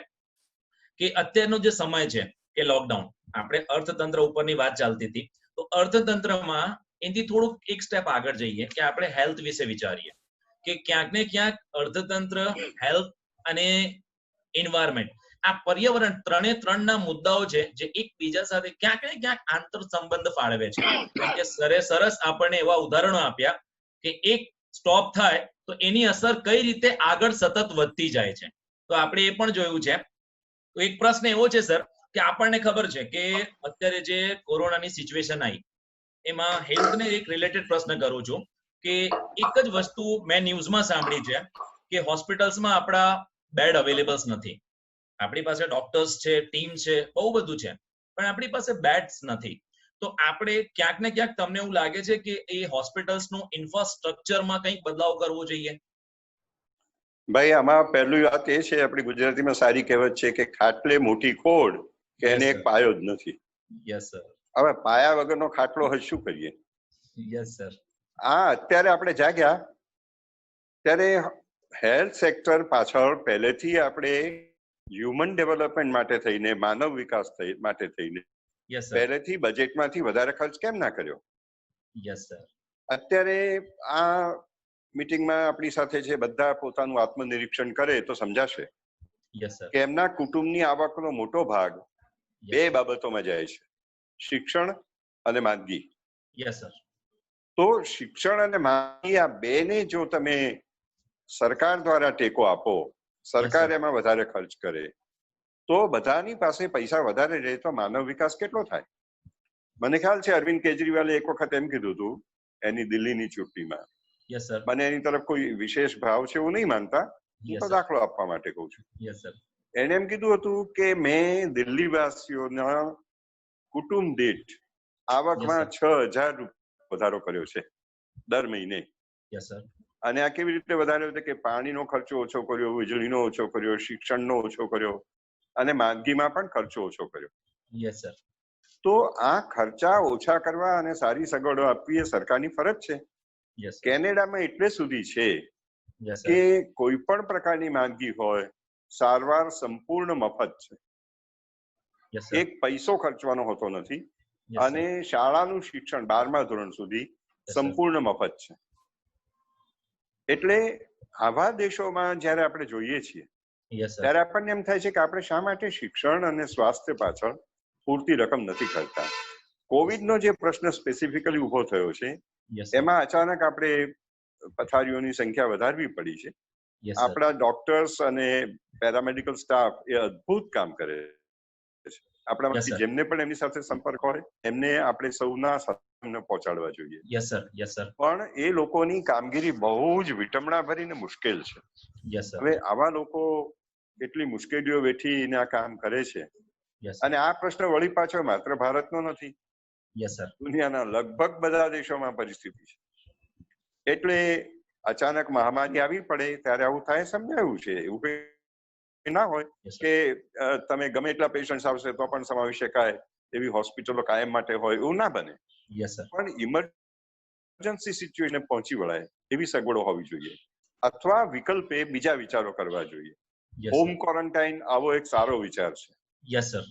કે અત્યારનો જે સમય છે કે લોકડાઉન, આપણે અર્થતંત્ર ઉપરની વાત ચાલતી હતી, તો અર્થતંત્રમાં એનાથી થોડુંક એક સ્ટેપ આગળ જઈએ કે આપણે હેલ્થ વિશે વિચારીએ કે ક્યાંક ને ક્યાંક અર્થતંત્ર, હેલ્થ અને એન્વાયરમેન્ટ, આ પર્યાવરણ ત્રણના મુદ્દાઓ છે જે એકબીજા સાથે ક્યાંક ને ક્યાંક આંતર સંબંધ ફાળવે છે. કેમ કે સરસ આપણને એવા ઉદાહરણો આપ્યા કે એક સ્ટોપ થાય તો એની અસર કઈ રીતે આગળ સતત વધતી જાય છે. તો આપણે એ પણ જોયું છે. તો એક પ્રશ્ન એવો છે સર કે આપણને ખબર છે કે અત્યારે જે કોરોનાની સિચ્યુએશન આવી એમાં હેલ્થને એક રિલેટેડ પ્રશ્ન કરું છું કે એક જ વસ્તુ મેં ન્યૂઝમાં સાંભળી છે કે હોસ્પિટલ્સમાં આપણા બેડ અવેલેબલ્સ નથી. આપણી પાસે ડોક્ટર્સ છે, ટીમ છે, બહુ બધું છે, પણ આપણી પાસે બેડ્સ નથી. તો આપણે ક્યાંક ને ક્યાંક તમને એવું લાગે છે કે એ હોસ્પિટલ્સનું ઇન્ફ્રાસ્ટ્રક્ચરમાં કંઈક બદલાવ કરવો જોઈએ?
ભાઈ આમાં પહેલું વાત એ છે, આપણી ગુજરાતીમાં સારી કહેવત છે કે ખાટલે મોટી ખોડ કે એને એક પાયો જ નથી.
Yes sir.
હવે પાયા વગરનો ખાટલો હોય શું કરીએ?
Yes sir.
અત્યારે આપણે જાગ્યા ત્યારે હેલ્થ સેક્ટર પાછળ પહેલેથી આપણે હ્યુમન ડેવલપમેન્ટ માટે થઈને, માનવ વિકાસ માટે થઈને
યસ સર.
પહેલેથી બજેટમાંથી વધારે ખર્ચ કેમ ના કર્યો?
Yes sir.
અત્યારે આ મીટિંગમાં આપણી સાથે છે બધા પોતાનું આત્મનિરીક્ષણ કરે તો સમજાશે
યસ સર.
કે એમના કુટુંબની આવકનો મોટો ભાગ બે બાબતોમાં જાય છે, શિક્ષણ અને માંદગી.
Yes sir.
તો શિક્ષણ અને માંદગી આ બેને જો તમે સરકાર દ્વારા ટેકો આપો, સરકાર એમાં વધારે ખર્ચ કરે તો બધાની પાસે પૈસા વધારે રહે તો માનવ વિકાસ કેટલો થાય? મને ખ્યાલ છે અરવિંદ કેજરીવાલે એક વખત એમ કીધું હતું એની દિલ્હીની ચૂંટણીમાં.
Yes sir.
મને એની તરફ કોઈ વિશેષ ભાવ છે એવું નહીં માનતા, હું તો દાખલો આપવા માટે કહું છું.
Yes sir.
એને એમ કીધું હતું કે મેં દિલ્હી વાસીઓના કુટુંબ દીઠ આવકમાં 6,000 વધારો કર્યો છે દર મહિને.
Yes sir.
અને આ કેવી રીતે વધાર્યો છે કે પાણીનો ખર્ચો ઓછો કર્યો, વીજળીનો ઓછો કર્યો, શિક્ષણનો ઓછો કર્યો અને માંદગીમાં પણ ખર્ચો ઓછો કર્યો.
Yes sir.
તો આ ખર્ચા ઓછા કરવા અને સારી સગવડો આપવી એ સરકારની ફરજ છે. કેનેડામાં એટલે સુધી છે કે કોઈ પણ પ્રકારની માંદગી હોય સારવાર સંપૂર્ણ મફત છે, એક પૈસો ખર્ચવાનો હોતો નથી અને શાળાનું શિક્ષણ 12મા ધોરણ સુધી સંપૂર્ણ મફત છે. એટલે આવા દેશોમાં જયારે આપણે જોઈએ છીએ ત્યારે આપણને એમ થાય છે કે આપણે શા માટે શિક્ષણ અને સ્વાસ્થ્ય પાછળ પૂરતી રકમ નથી કરતા. કોવિડનો જે પ્રશ્ન સ્પેસિફિકલી ઉભો થયો છે એમાં અચાનક આપણે પથારીઓની સંખ્યા વધારવી પડી છે. આપણા ડોક્ટર્સ અને પેરામેડિકલ સ્ટાફ એ અદ્ભુત કામ કરે છે. આપણામાંથી જેમને પણ એમની સાથે સંપર્ક હોય એમને આપણે સૌના સાથે પહોંચાડવા જોઈએ.
Yes sir. Yes sir.
પણ એ લોકોની કામગીરી બહુ જ વિટમણા ભરીને મુશ્કેલ છે.
Yes sir.
હવે આવા લોકો કેટલી મુશ્કેલીઓ વેઠીને આ કામ કરે છે અને આ પ્રશ્ન વળી પાછો માત્ર ભારતનો નથી.
Yes sir.
દુનિયાના લગભગ બધા દેશોમાં પરિસ્થિતિ છે. એટલે અચાનક મહામારી આવી પડે ત્યારે આવું થાય સમજાયું છે. એવું કઈ ના હોય કે તમે ગમે એટલા પેશન્ટ આવશે તો પણ સમાવી શકાય એવી હોસ્પિટલો કાયમ માટે હોય, એવું ના બને. પણ ઇમરજન્સી સિચ્યુએશન પહોંચી વળાય એવી સગવડો હોવી જોઈએ અથવા વિકલ્પે બીજા વિચારો કરવા જોઈએ. હોમ ક્વોરન્ટાઇન આવો એક સારો વિચાર છે.
Yes sir.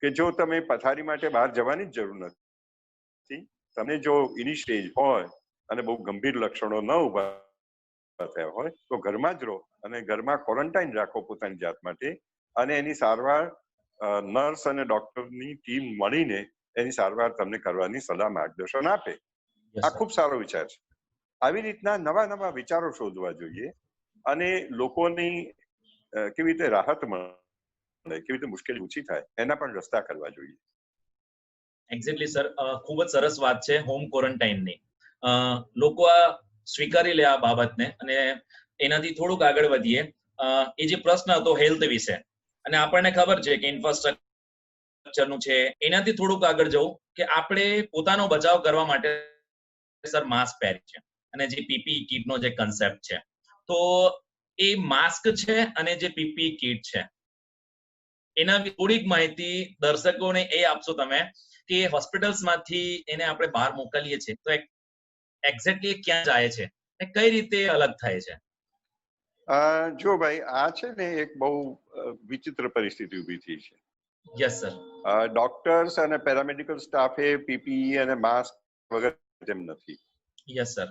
કે જો તમે પથારી માટે બહાર જવાની જ જરૂર નથી, તમે જો એની સ્ટેજ હોય અને બહુ ગંભીર લક્ષણો ન ઉભા થયા હોય તો ઘરમાં જ રહો અને ઘરમાં ક્વોરન્ટાઇન રાખો પોતાની જાત માટે અને એની સારવાર નર્સ અને ડોક્ટરની ટીમ મળીને એની સારવાર તમને કરવાની સલાહ માર્ગદર્શન આપે. આ ખૂબ સારો વિચાર છે. આવી રીતના નવા નવા વિચારો શોધવા જોઈએ અને લોકોની કેવી રીતે રાહત મળે, કેવી રીતે મુશ્કેલી ઓછી થાય એના પણ રસ્તા કરવા જોઈએ.
એક્ઝેક્ટલી સર, ખૂબ જ સરસ વાત છે હોમ ક્વોરન્ટાઇનની. લોકો આ સ્વીકારી લે આ બાબતને અને એનાથી થોડુંક આગળ વધીએ. એ જે પ્રશ્ન હતો હેલ્થ વિશે અને આપણને ખબર છે કે ઇન્ફ્રાસ્ટ્રક્ચરનું છે, એનાથી થોડુંક આગળ જવું કે આપણે પોતાનો બચાવ કરવા માટે સર માસ્ક પહેરી છે અને જે પીપીઈ કીટનો જે કન્સેપ્ટ છે, તો એ માસ્ક છે અને જે પીપીઈ કીટ છે એના થોડીક માહિતી દર્શકોને એ આપશો તમે કે હોસ્પિટલ્સમાંથી એને આપણે બહાર મોકલીએ છીએ તો એક્ઝેક્ટલી ક્યાં જાય છે અને કઈ રીતે અલગ થાય છે?
જો ભાઈ, આ છે ને એક બહુ વિચિત્ર પરિસ્થિતિ ઊભી થઈ છે.
Yes sir.
ડોક્ટર્સ અને પેરામેડિકલ સ્ટાફે પીપીઈ અને માસ્ક વગર તેમ નથી.
Yes sir.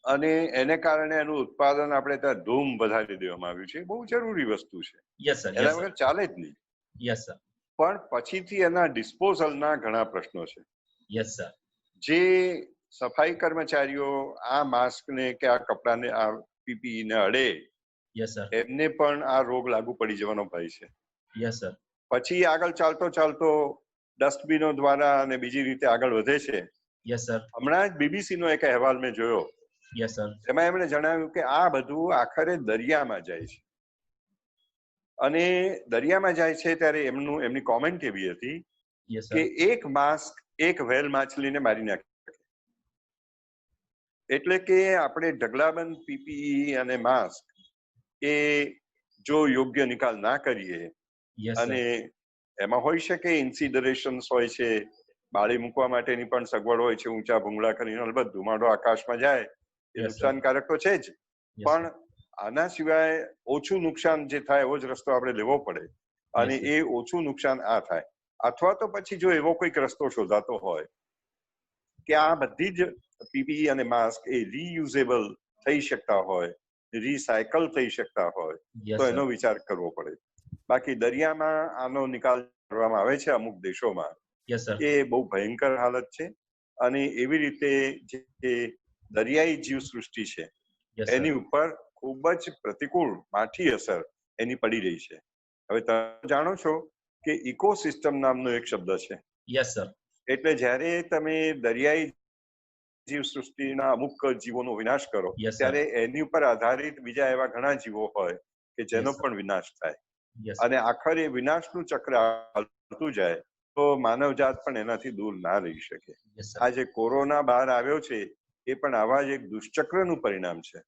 અને એને કારણે એનું ઉત્પાદન આપણે ત્યાં ધૂમ વધારી દેવામાં આવ્યું છે. બહુ જરૂરી વસ્તુ છે.
Yes sir.
એના વગર ચાલે જ નહીં.
Yes sir.
પણ પછીથી એના ડિસ્પોઝલના ઘણા પ્રશ્નો છે.
Yes sir.
જે સફાઈ કર્મચારીઓ આ માસ્કને કે આ કપડાને આ પીપીઈ ને અડે,
યસ સર,
એમને પણ આ રોગ લાગુ પડી જવાનો ભય છે.
Yes sir.
પછી આગળ ચાલતો ચાલતો ડસ્ટબિનો દ્વારા અને બીજી રીતે આગળ વધે છે.
Yes sir.
હમણાં જ બીબીસી નો એક અહેવાલ મેં જોયો.
Yes sir.
એમાં એમણે જણાવ્યું કે આ બધું આખરે દરિયામાં જાય છે અને દરિયામાં જાય છે ત્યારે એમની કોમેન્ટ એવી હતી કે એક માસ્ક એક વ્હેલ માછલીને મારી નાખે. એટલે કે આપણે ઢગલાબંધ પીપીઈ અને માસ્ક એ જો યોગ્ય નિકાલ ના કરીએ અને એમાં હોઈ શકે ઇન્સિડરેશન્સ હોય છે, બાળી મૂકવા માટેની પણ સગવડ હોય છે, ઊંચા ભૂંગળા કરીને અલબત્ત ધુમાડો આકાશમાં જાય એ નુકસાનકારક તો છે જ, પણ આના સિવાય ઓછું નુકસાન જે થાય એવો જ રસ્તો આપણે લેવો પડે અને એ ઓછું નુકસાન આ થાય. અથવા તો પછી જો એવો કોઈક રસ્તો શોધાતો હોય કે આ બધી જ પીપીઈ અને માસ્ક એ રીયુઝેબલ થઈ શકતા હોય, રિસાયકલ થઈ શકતા હોય તો એનો વિચાર કરવો પડે. બાકી દરિયામાં આનો નિકાલ કરવામાં આવે છે અમુક દેશોમાં, એ બહુ ભયંકર હાલત છે. અને એવી રીતે જે દરિયાઈ જીવસૃષ્ટિ છે એની ઉપર ખૂબ જ પ્રતિકૂળ માઠી અસર એની પડી રહી છે. હવે તમે જાણો છો કે ઇકોસિસ્ટમ નામનો એક શબ્દ છે.
Yes sir.
એટલે જ્યારે તમે દરિયાઈ જીવસૃષ્ટિના અમુક જીવોનો વિનાશ કરો ત્યારે એની ઉપર આધારિત બીજા એવા ઘણા જીવો હોય કે જેનો પણ વિનાશ થાય. અને આખરે વિનાશનું ચક્ર ચાલતું જાય તો માનવજાત પણ એનાથી દૂર ના રહી શકે. આ જે કોરોના બહાર આવ્યો છે એ પણ આવા જ એક દુષ્ચક્રનું પરિણામ છે.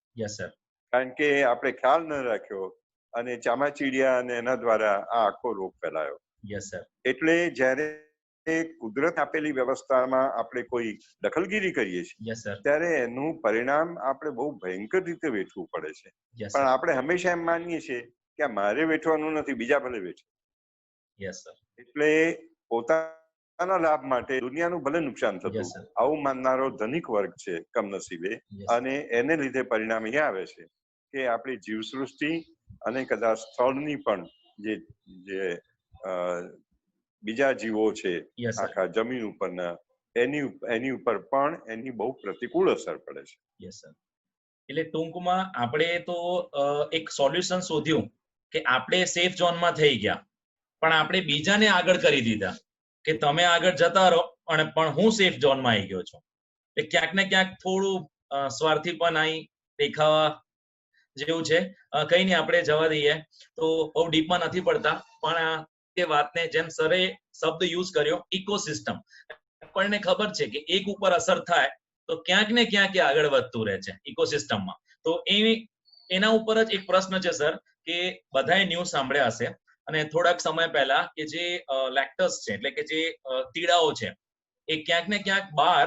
કારણ કે આપણે ખ્યાલ ન રાખ્યો અને ચામાચીડિયા અને એના દ્વારા આ આખો રોગ ફેલાયો. એટલે જ્યારે કુદરત આપેલી વ્યવસ્થામાં આપણે કોઈ દખલગીરી કરીએ છીએ ત્યારે એનું પરિણામ આપણે બહુ ભયંકર રીતે વેઠવું પડે છે. પણ આપણે હંમેશા એમ માનીએ છીએ કે મારે વેઠવાનું નથી, બીજા ભલે વેઠે. એટલે પોતાના લાભ માટે દુનિયાનું ભલે નુકસાન થતું, આવું માનનારો ધનિક વર્ગ છે કમનસીબે, અને એને લીધે પરિણામ એ આવે છે કે આપણી જીવસૃષ્ટિ અને કદાચ સ્થળની પણ જે બીજા જીવો છે આખા જમીન ઉપરના એની ઉપર પણ એની બહુ પ્રતિકૂળ અસર પડે છે.
એટલે ટૂંકમાં આપણે તો એક સોલ્યુશન શોધ્યું કે આપણે સેફ ઝોનમાં થઈ ગયા, પણ આપણે બીજાને આગળ કરી દીધા કે તમે આગળ જતા રહો અને પણ હું સેફ ઝોનમાં આવી ગયો છું. એટલે ક્યાંક ને ક્યાંક થોડું સ્વાર્થી પણ અહીં દેખાવા જેવું છે. કઈ નહીં, આપણે જવા દઈએ. તો બહુ ડીપમાં નથી પડતા, પણ એ વાતને જેમ સરે શબ્દ યુઝ કર્યો ઇકોસિસ્ટમ, આપણને ખબર છે કે એક ઉપર અસર થાય તો ક્યાંક ને ક્યાંક એ આગળ વધતું રહે છે ઇકોસિસ્ટમમાં. તો એના ઉપર જ એક પ્રશ્ન છે સર કે બધાએ ન્યૂઝ સાંભળ્યા હશે અને થોડાક સમય પહેલા કે જે લેક્ટસ છે એટલે કે જે કીડાઓ છે એ ક્યાંક ને ક્યાંક બહાર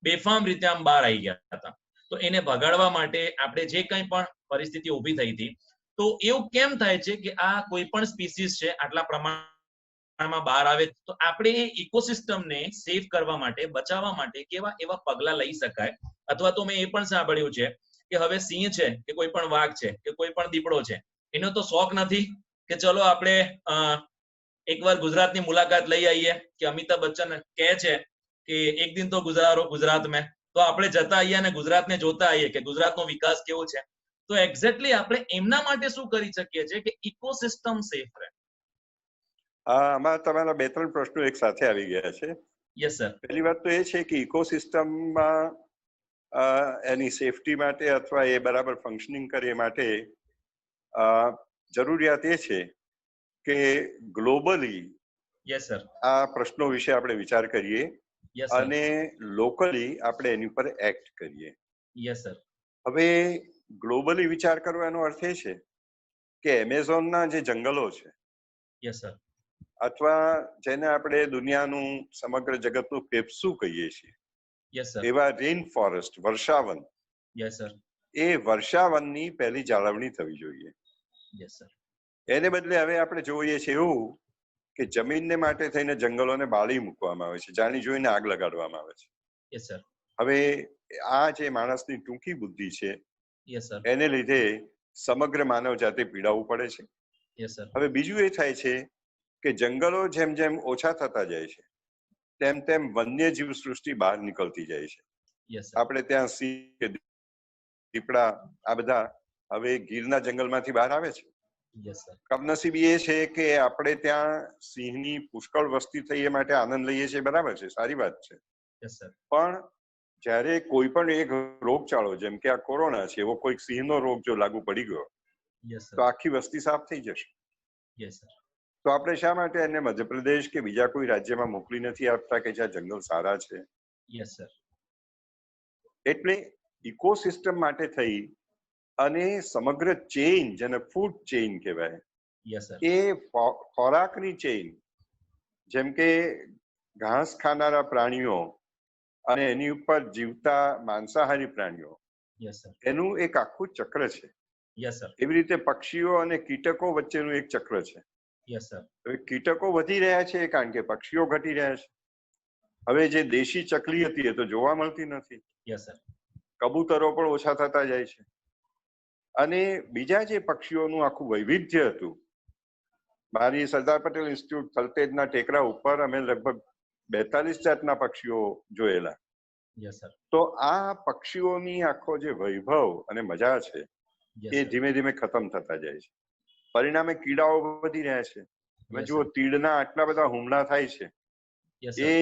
બેફામ રીતે આમ બહાર આવી ગયા હતા. તો એને ભગાડવા માટે આપણે જે કંઈ પણ પરિસ્થિતિ ઊભી થઈ હતી, તો એવું કેમ થાય છે કે આ કોઈ પણ સ્પીસીસ છે આટલા પ્રમાણમાં બહાર આવે, તો આપણે એ ઇકોસિસ્ટમને સેવ કરવા માટે, બચાવવા માટે કેવા એવા પગલા લઈ શકાય? અથવા તો મેં એ પણ સાંભળ્યું છે કે હવે સિંહ છે કે કોઈ પણ વાઘ છે કે કોઈ પણ દીપડો છે, એનો તો શોખ નથી કે ચલો આપણે એકવાર ગુજરાતની મુલાકાત લઈ આવીએ, કે અમિતાભ બચ્ચન કહે છે કે એક દિન તો ગુજારો ગુજરાત મેં, તો આપણે જતા આવીએ અને ગુજરાતને જોતા આવીએ કે ગુજરાતનો વિકાસ કેવો છે. તો એક્ઝેક્ટલી આપણે એમના માટે શું કરી શકીએ છીએ કે ઇકોસિસ્ટમ સેફ રહે?
આમાં તમારા 2-3 પ્રશ્નો એક સાથે આવી ગયા છે.
Yes sir.
પહેલી વાત તો એ છે કે ઇકોસિસ્ટમમાં એની સેફટી માટે અથવા એ બરાબર ફંક્શનિંગ કરે એ માટે જરૂરિયાત એ છે કે ગ્લોબલી આ પ્રશ્નો વિશે આપણે વિચાર કરીએ અને લોકલી આપણે એની ઉપર એક્ટ કરીએ. હવે ગ્લોબલી વિચાર કરવાનો અર્થ એ છે કે એમેઝોનના જે જંગલો છે અથવા જેને આપણે દુનિયાનું સમગ્ર જગતનું ફેફસું કહીએ છીએ, એવા રેન ફોરેસ્ટ, વર્ષાવન, એ વર્ષાવનની પહેલી જાળવણી થવી જોઈએ. એને બદલે હવે આપણે જોઈએ છીએ એવું કે જમીનને માટે થઈને જંગલોને બાળી મૂકવામાં આવે છે, જાણી જોઈને આગ લગાડવામાં આવે છે. હવે આ જે માણસની ટૂંકી બુદ્ધિ છે એને લીધે સમગ્ર માનવ જાતે પીડાવું પડે છે. હવે બીજું એ થાય છે કે જંગલો જેમ જેમ ઓછા થતા જાય છે તેમ તેમ વન્યજીવ સૃષ્ટિ બહાર નીકળતી જાય છે. આપણે ત્યાં સિંહ, દીપડા આ બધા હવે ગીરના જંગલમાંથી બહાર આવે છે. કમનસીબી એ છે કે આપણે ત્યાં સિંહની પુષ્કળ વસ્તી થઈ એ માટે આનંદ લઈએ છીએ, બરાબર છે, સારી વાત છે. પણ જ્યારે કોઈ પણ એક રોગચાળો જેમ કે આ કોરોના છે એવો કોઈક સિંહનો રોગ જો લાગુ પડી ગયો તો આખી વસ્તી સાફ થઈ જશે. તો આપણે શા માટે એને મધ્યપ્રદેશ કે બીજા કોઈ રાજ્યમાં મોકલી નથી આપતા કે જ્યાં જંગલ સારા છે? એટલે ઇકોસિસ્ટમ માટે થઈ અને સમગ્ર ચેઇન, જેને ફૂડ ચેઇન કહેવાય, એ ખોરાકની ચેઇન, જેમ કે ઘાસ ખાનારા પ્રાણીઓ અને એની ઉપર જીવતા માંસાહારી પ્રાણીઓ, એનું એક આખું ચક્ર છે. એવી રીતે પક્ષીઓ અને કીટકો વચ્ચેનું એક ચક્ર છે.
Yes sir.
હવે કીટકો વધી રહ્યા છે કારણ કે પક્ષીઓ ઘટી રહ્યા છે. હવે જે દેશી ચકલી હતી એ તો જોવા મળતી નથી.
Yes sir.
કબૂતરો પણ ઓછા થતા જાય છે. અને બીજા જે પક્ષીઓનું આખું વૈવિધ્ય હતું, મારી સરદાર પટેલ ઇન્સ્ટિટ્યૂટ થલતેજના ટેકરા ઉપર અમે લગભગ 42 જાતના પક્ષીઓ જોયેલા.
Yes sir.
તો આ પક્ષીઓની આખો જે વૈભવ અને મજા છે એ ધીમે ધીમે ખતમ થતા જાય છે. પરિણામે કીડાઓ વધી રહ્યા છે. તમે જુઓ, તીડના આટલા બધા હુમલા થાય છે, એ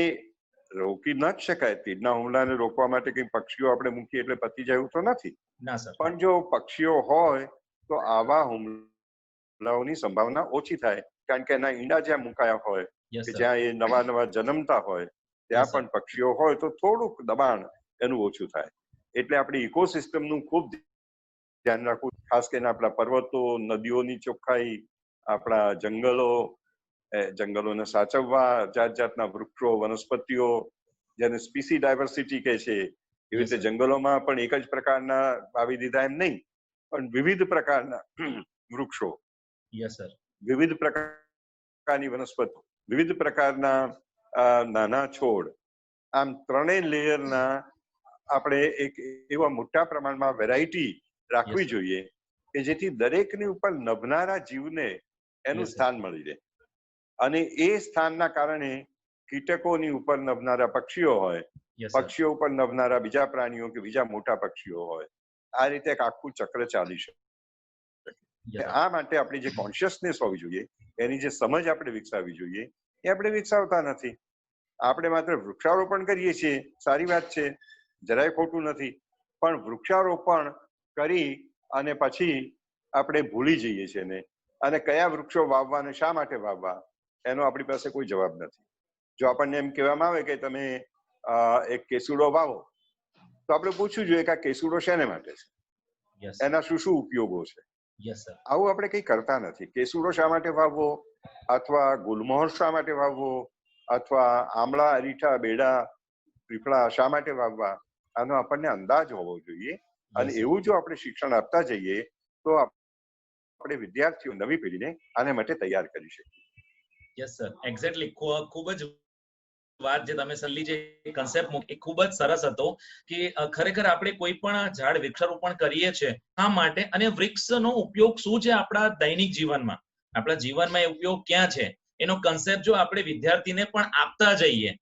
રોકી ન જ શકાય. તીડના હુમલાને રોકવા માટે કઈ પક્ષીઓ આપણે મૂકીએ એટલે પતી જાય એવું તો નથી. પણ જો પક્ષીઓ હોય તો આવા હુમલાઓની સંભાવના ઓછી થાય, કારણ કે એના ઈંડા જ્યાં મુકાયા હોય કે જ્યાં એ નવા નવા જન્મતા હોય ત્યાં પણ પક્ષીઓ હોય તો થોડુંક દબાણ એનું ઓછું થાય. એટલે આપણી ઇકોસિસ્ટમનું ખૂબ ધ્યાન રાખવું, ખાસ કરીને આપણા પર્વતો, નદીઓની ચોખ્ખાઈ, આપણા જંગલોને સાચવવા, જાત જાતના વૃક્ષો, વનસ્પતિઓ, જેને સ્પીસી ડાયવર્સિટી કહે છે, એવી રીતે જંગલોમાં પણ એક જ પ્રકારના વાવી દીધા એમ નહીં, પણ વિવિધ પ્રકારના વૃક્ષો, વિવિધ પ્રકારની વનસ્પતિ, વિવિધ પ્રકારના નાના છોડ, આમ ત્રણેય લેયરના આપણે એક એવા મોટા પ્રમાણમાં વેરાયટી રાખવી જોઈએ કે જેથી દરેકની ઉપર નભનારા જીવને એનું સ્થાન મળી રહે. અને એ સ્થાનના કારણે કીટકોની ઉપર નભનારા પક્ષીઓ હોય, પક્ષીઓ ઉપર નભનારા બીજા પ્રાણીઓ કે બીજા મોટા પક્ષીઓ હોય, આ રીતે એક આખું ચક્ર ચાલી શકે. આ માટે આપણી જે કોન્શિયસનેસ હોવી જોઈએ, એની જે સમજ આપણે વિકસાવવી જોઈએ, એ આપણે વિકસાવતા નથી. આપણે માત્ર વૃક્ષારોપણ કરીએ છીએ, સારી વાત છે, જરાય ખોટું નથી, પણ વૃક્ષારોપણ કરી અને પછી આપણે ભૂલી જઈએ છીએ ને, અને કયા વૃક્ષો વાવવા અને શા માટે વાવવા એનો આપણી પાસે કોઈ જવાબ નથી. જો આપણને એમ કહેવામાં આવે કે તમે એક કેસુડો વાવો, તો આપણે પૂછવું જોઈએ કે આ કેસુડો શેને માટે છે, એના શું શું ઉપયોગો છે. આવું આપણે કંઈ કરતા નથી. કેસુડો શા માટે વાવવો, અથવા ગુલમોહર શા માટે વાવવો, અથવા આમળા, અરીઠા, બેડા, પીપળા શા માટે વાવવા, આનો આપણને અંદાજ હોવો જોઈએ. અને એવું જો આપણે શિક્ષણ આપતા જઈએ તો આપણે વિદ્યાર્થીઓ, નવી પેઢીને આને માટે તૈયાર કરી શકીએ.
Yes sir, exactly. ખૂબ જ વાત જે તમે સલ્લી જે કન્સેપ્ટ મૂકી ખૂબ જ સરસ હતો કે ખરેખર આપણે કોઈ પણ ઝાડ વૃક્ષારોપણ કરીએ છીએ આ માટે, અને વૃક્ષનો ઉપયોગ શું છે આપણા દૈનિક જીવનમાં, આપણા જીવનમાં એ ઉપયોગ ક્યાં છે એનો કન્સેપ્ટ જો આપણે વિદ્યાર્થીને પણ આપતા જઈએ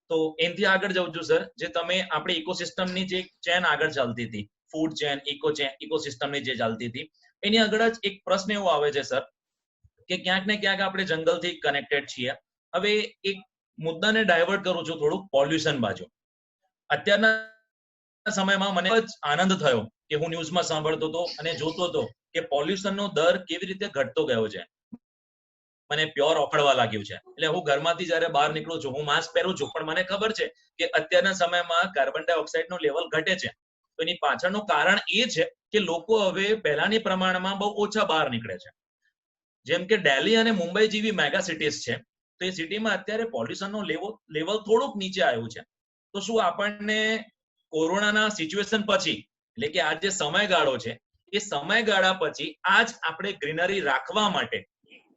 તો એનાથી આગળ જવું છું સર. જે તમે આપણી ઇકોસિસ્ટમની જે ચેન આગળ ચાલતી હતી, ફૂડ ચેન, ઇકોસિસ્ટમની જે ચાલતી હતી, એની આગળ જ એક પ્રશ્ન એવો આવે છે સર કે ક્યાંક ને ક્યાંક આપણે જંગલથી કનેક્ટેડ છીએ. હવે એક મુદ્દાને ડાયવર્ટ કરું છું થોડુંક પોલ્યુશન બાજુ. અત્યારના સમયમાં મને જ આનંદ થયો કે હું ન્યૂઝમાં સાંભળતો હતો અને જોતો હતો કે પોલ્યુશનનો દર કેવી રીતે ઘટતો ગયો છે. મને પ્યોર ઓકળવા લાગ્યું છે. એટલે હું ઘરમાંથી જયારે બહાર નીકળું છું, હું માસ્ક પહેરું છું, પણ મને ખબર છે કે અત્યારના સમયમાં કાર્બન ડાયોક્સાઇડનું લેવલ ઘટે છે. તો એની પાછળનું કારણ એ છે કે લોકો હવે પહેલાની પ્રમાણમાં બહુ ઓછા બહાર નીકળે છે. જેમ કે દિલ્હી અને મુંબઈ જેવી મેગા સિટીઝ છે, તો એ સિટીમાં અત્યારે પોલ્યુશનનું લેવલ થોડુંક નીચે આવ્યું છે. તો શું આપણને કોરોનાના સિચ્યુએશન પછી, એટલે કે આ જે સમયગાળો છે, એ સમયગાળા પછી આજ આપણે ગ્રીનરી રાખવા માટે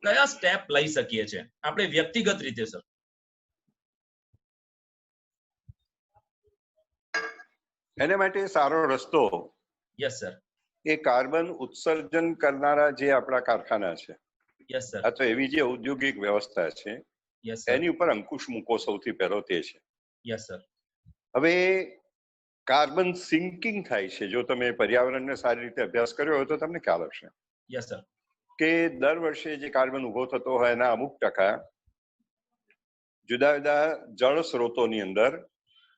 કયા સ્ટેપ લઈ શકીએ છીએ આપણે વ્યક્તિગત રીતે સર?
એને માટે સારો રસ્તો,
યસ સર,
એ કાર્બન ઉત્સર્જન કરનારા જે આપણા કારખાના છે,
યસ સર,
અથવા એવી જે ઔદ્યોગિક વ્યવસ્થા છે,
યસ સર,
એની ઉપર અંકુશ મૂકો. સૌથી પહેલો તે છે.
Yes sir.
હવે કાર્બન સિંકિંગ થાય છે. જો તમે પર્યાવરણને સારી રીતે અભ્યાસ કર્યો હોય તો તમને ખ્યાલ હશે.
Yes sir.
કે દર વર્ષે જે કાર્બન ઉભો થતો હોય એના અમુક ટકા જુદા જુદા જળ સ્ત્રોતોની અંદર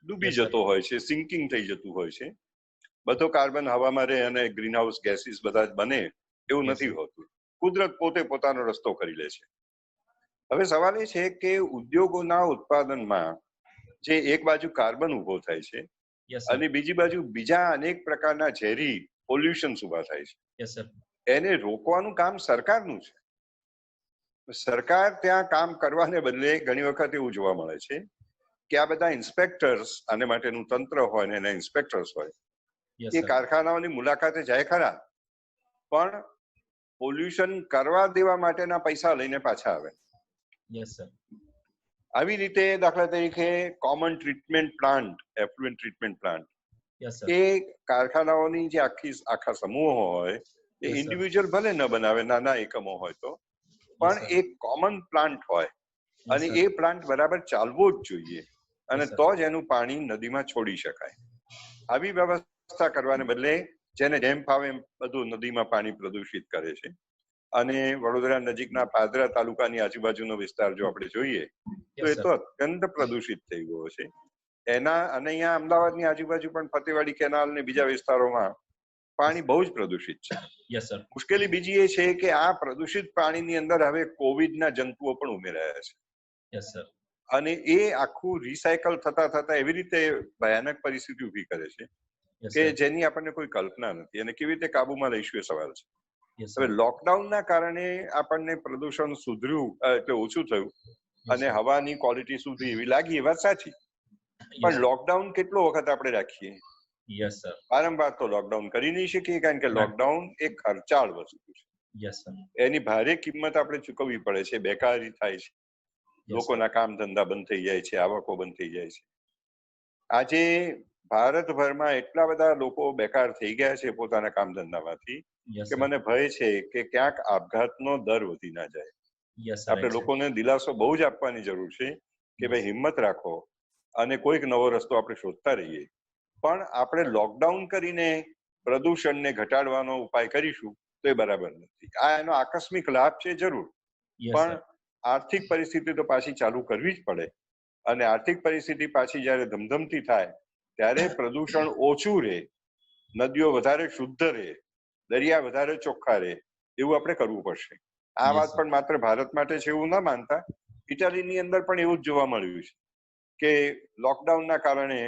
ડૂબી જતો હોય છે, સિંકિંગ થઈ જતું હોય છે. બધો કાર્બન હવામાં રહે અને ગ્રીન હાઉસ ગેસીસ બધા જ બને એવું નથી હોતું. કુદરત પોતે પોતાનો રસ્તો કરી લે છે. હવે સવાલ એ છે કે ઉદ્યોગોના ઉત્પાદનમાં જે એક બાજુ કાર્બન ઉભો થાય છે અને બીજી બાજુ બીજા અનેક પ્રકારના ઝેરી પોલ્યુશન ઉભા થાય છે, એને રોકવાનું કામ સરકારનું છે. સરકાર ત્યાં કામ કરવાને બદલે ઘણી વખત એવું જોવા મળે છે કે આ બધા ઇન્સ્પેક્ટર્સ, આને માટેનું તંત્ર હોય ને એના ઇન્સ્પેક્ટર્સ હોય, એ કારખાનાઓની મુલાકાતે જાય ખરા, પણ પોલ્યુશન કરવા દેવા માટેના પૈસા લઈને પાછા આવે.
Yes sir.
આવી રીતે દાખલા તરીકે common treatment plant, effluent treatment plant, એ કારખાનાઓની જે આખા સમૂહો હોય એ ઇન્ડિવિજ્યુઅલ ભલે ન બનાવે, નાના એકમો હોય તો, પણ એક કોમન પ્લાન્ટ હોય અને એ પ્લાન્ટ બરાબર ચાલવો જ જોઈએ અને તો જ એનું પાણી નદીમાં છોડી શકાય. આવી વ્યવસ્થા કરવાને બદલે જેને જેમ ફાવે એમ બધું નદીમાં પાણી પ્રદૂષિત કરે છે. અને વડોદરા નજીકના પાદરા તાલુકાની આજુબાજુનો વિસ્તાર જો આપણે જોઈએ તો એ તો અત્યંત પ્રદૂષિત થઈ ગયો છે. અને અહીંયા અમદાવાદની આજુબાજુ પણ ફતેવાડી કેનાલ ને બીજા વિસ્તારોમાં પાણી બહુ જ પ્રદૂષિત છે. મુશ્કેલી બીજી એ છે કે આ પ્રદૂષિત પાણીની અંદર હવે કોવિડના જંતુઓ પણ ઉમેરાયા છે અને એ આખું રિસાયકલ થતા થતા એવી રીતે ભયાનક પરિસ્થિતિ ઉભી કરે છે કે જેની આપણને કોઈ કલ્પના નથી અને કેવી રીતે કાબુમાં લઈશું એ સવાલ છે. હવે લોકડાઉનના કારણે આપણને પ્રદૂષણ સુધર્યું એટલે ઓછું થયું અને હવાની ક્વોલિટી સુધરી એવી લાગી, એ વાત સાચી. પણ લોકડાઉન કેટલો વખત આપણે રાખીએ? વારંવાર તો લોકડાઉન કરી નહીં શકીએ કારણ કે લોકડાઉન એક ખર્ચાળ વસ્તુ છે. એની ભારે કિંમત આપણે ચૂકવવી પડે છે, બેકારી થાય છે, લોકોના કામ ધંધા બંધ થઈ જાય છે, આવકો બંધ થઈ જાય છે. આજે ભારતભરમાં એટલા બધા લોકો બેકાર થઈ ગયા છે પોતાના કામ ધંધામાંથી કે મને ભય છે કે ક્યાંક આપઘાતનો દર વધી ના જાય. આપણે લોકોને દિલાસો બહુ જ આપવાની જરૂર છે કે ભાઈ હિંમત રાખો અને કોઈક નવો રસ્તો આપણે શોધતા રહીએ. પણ આપણે લોકડાઉન કરીને પ્રદૂષણને ઘટાડવાનો ઉપાય કરીશું તો એ બરાબર નથી. આ એનો આકસ્મિક લાભ છે જરૂર, પણ આર્થિક પરિસ્થિતિ તો પાછી ચાલુ કરવી જ પડે અને આર્થિક પરિસ્થિતિ પાછી જયારે ધમધમતી થાય ત્યારે પ્રદૂષણ ઓછું રહે, નદીઓ વધારે શુદ્ધ રહે, દરિયા વધારે ચોખ્ખા રહે એવું આપણે કરવું પડશે. આ વાત પણ માત્ર ભારત માટે છે એવું ના માનતા, ઇટાલીની અંદર પણ એવું જ જોવા મળ્યું છે કે લોકડાઉનના કારણે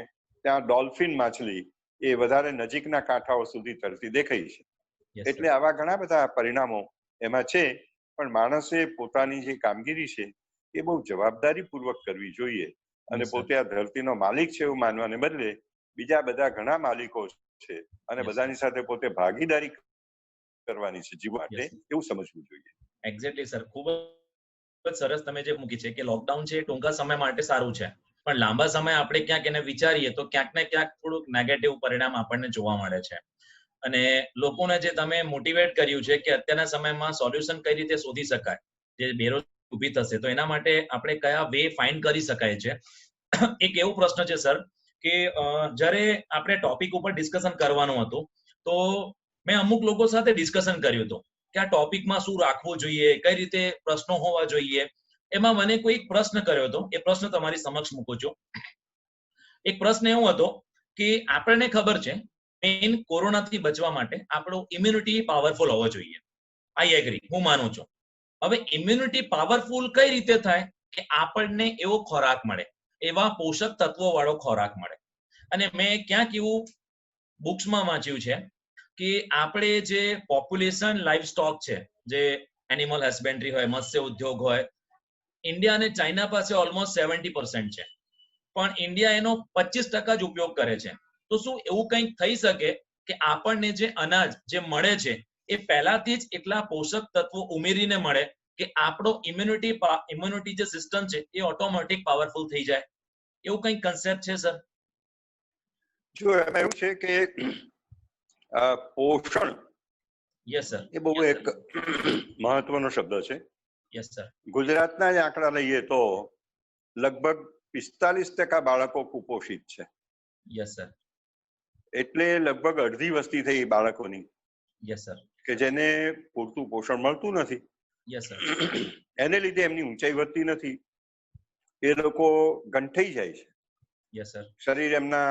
ત્યાં ડોલ્ફિન માછલી એ વધારે નજીકના કાંઠાઓ સુધી તરતી દેખાઈ છે. એટલે આવા ઘણા બધા પરિણામો એમાં છે, પણ માણસે પોતાની જે કામગીરી છે એ બહુ જવાબદારી પૂર્વક કરવી જોઈએ અને પોતે આ ધરતીનો માલિક છે એવું માનવાને બદલે બીજા બધા ઘણા માલિકો છે અને બધાની સાથે પોતે ભાગીદારી કરવાની છે જીવવા માટે, એવું સમજવું જોઈએ.
એક્ઝેક્ટલી સર, ખૂબ જ સરસ તમે જે મૂકી છે કે લોકડાઉન છે ટૂંકા સમય માટે સારું છે, પણ લાંબા સમય આપણે ક્યાંક એને વિચારીએ તો ક્યાંક ને ક્યાંક થોડુંક નેગેટિવ પરિણામ આપણને જોવા મળે છે. અને લોકોને જે તમે મોટિવેટ કર્યું છે કે અત્યારના સમયમાં સોલ્યુશન કઈ રીતે શોધી શકાય, જે બેરોજગારી ઊભી થશે તો એના માટે આપણે કયા વે ફાઇન્ડ કરી શકાય છે. એક એવો પ્રશ્ન છે સર કે જ્યારે આપણે ટોપિક ઉપર ડિસ્કશન કરવાનું હતું તો મેં અમુક લોકો સાથે ડિસ્કશન કર્યું હતું કે આ ટોપિકમાં શું રાખવું જોઈએ, કઈ રીતે પ્રશ્નો હોવા જોઈએ. એમાં મને કોઈ એક પ્રશ્ન કર્યો હતો, એ પ્રશ્ન તમારી સમક્ષ મૂકું છું. એક પ્રશ્ન એવો હતો કે આપણને ખબર છે મેઇન કોરોનાથી બચવા માટે આપણો ઇમ્યુનિટી પાવરફુલ હોવો જોઈએ. આઈ એગ્રી, હું માનું છું. હવે ઇમ્યુનિટી પાવરફુલ કઈ રીતે થાય કે આપણને એવો ખોરાક મળે, એવા પોષક તત્વો વાળો ખોરાક મળે. અને મેં ક્યાંક એવું બુક્સમાં વાંચ્યું છે કે આપણે જે પોપ્યુલેશન લાઈફ સ્ટોક છે, જે એનિમલ હસબેન્ડરી હોય, મત્સ્ય ઉદ્યોગ હોય, ઇન્ડિયા અને ચાઇના પાસે ઓલમોસ્ટ 70% છે, પણ ઇન્ડિયા એનો 25% જ ઉપયોગ કરે છે. તો શું એવું કંઈક થઈ શકે કે આપણને જે અનાજ જે મળે છે એ પહેલાથી જ એટલા પોષક તત્વો ઉમેરીને મળે કે આપણો ઇમ્યુનિટી જે સિસ્ટમ છે એ ઓટોમેટિક પાવરફુલ થઈ જાય? એવું કંઈક કન્સેપ્ટ છે સર?
જો એમાં એવું છે કે પોષણ એ બહુ એક મહત્વનો શબ્દ છે. ગુજરાતના જ આંકડા લઈએ તો લગભગ 45% બાળકો કુપોષિત છે. એટલે લગભગ અડધી વસ્તી થઈ બાળકોની કે જેને પૂરતું પોષણ મળતું નથી. એને લીધે એમની ઊંચાઈ વધતી નથી, એ લોકો ગંઠાઈ જાય છે. શરીર એમના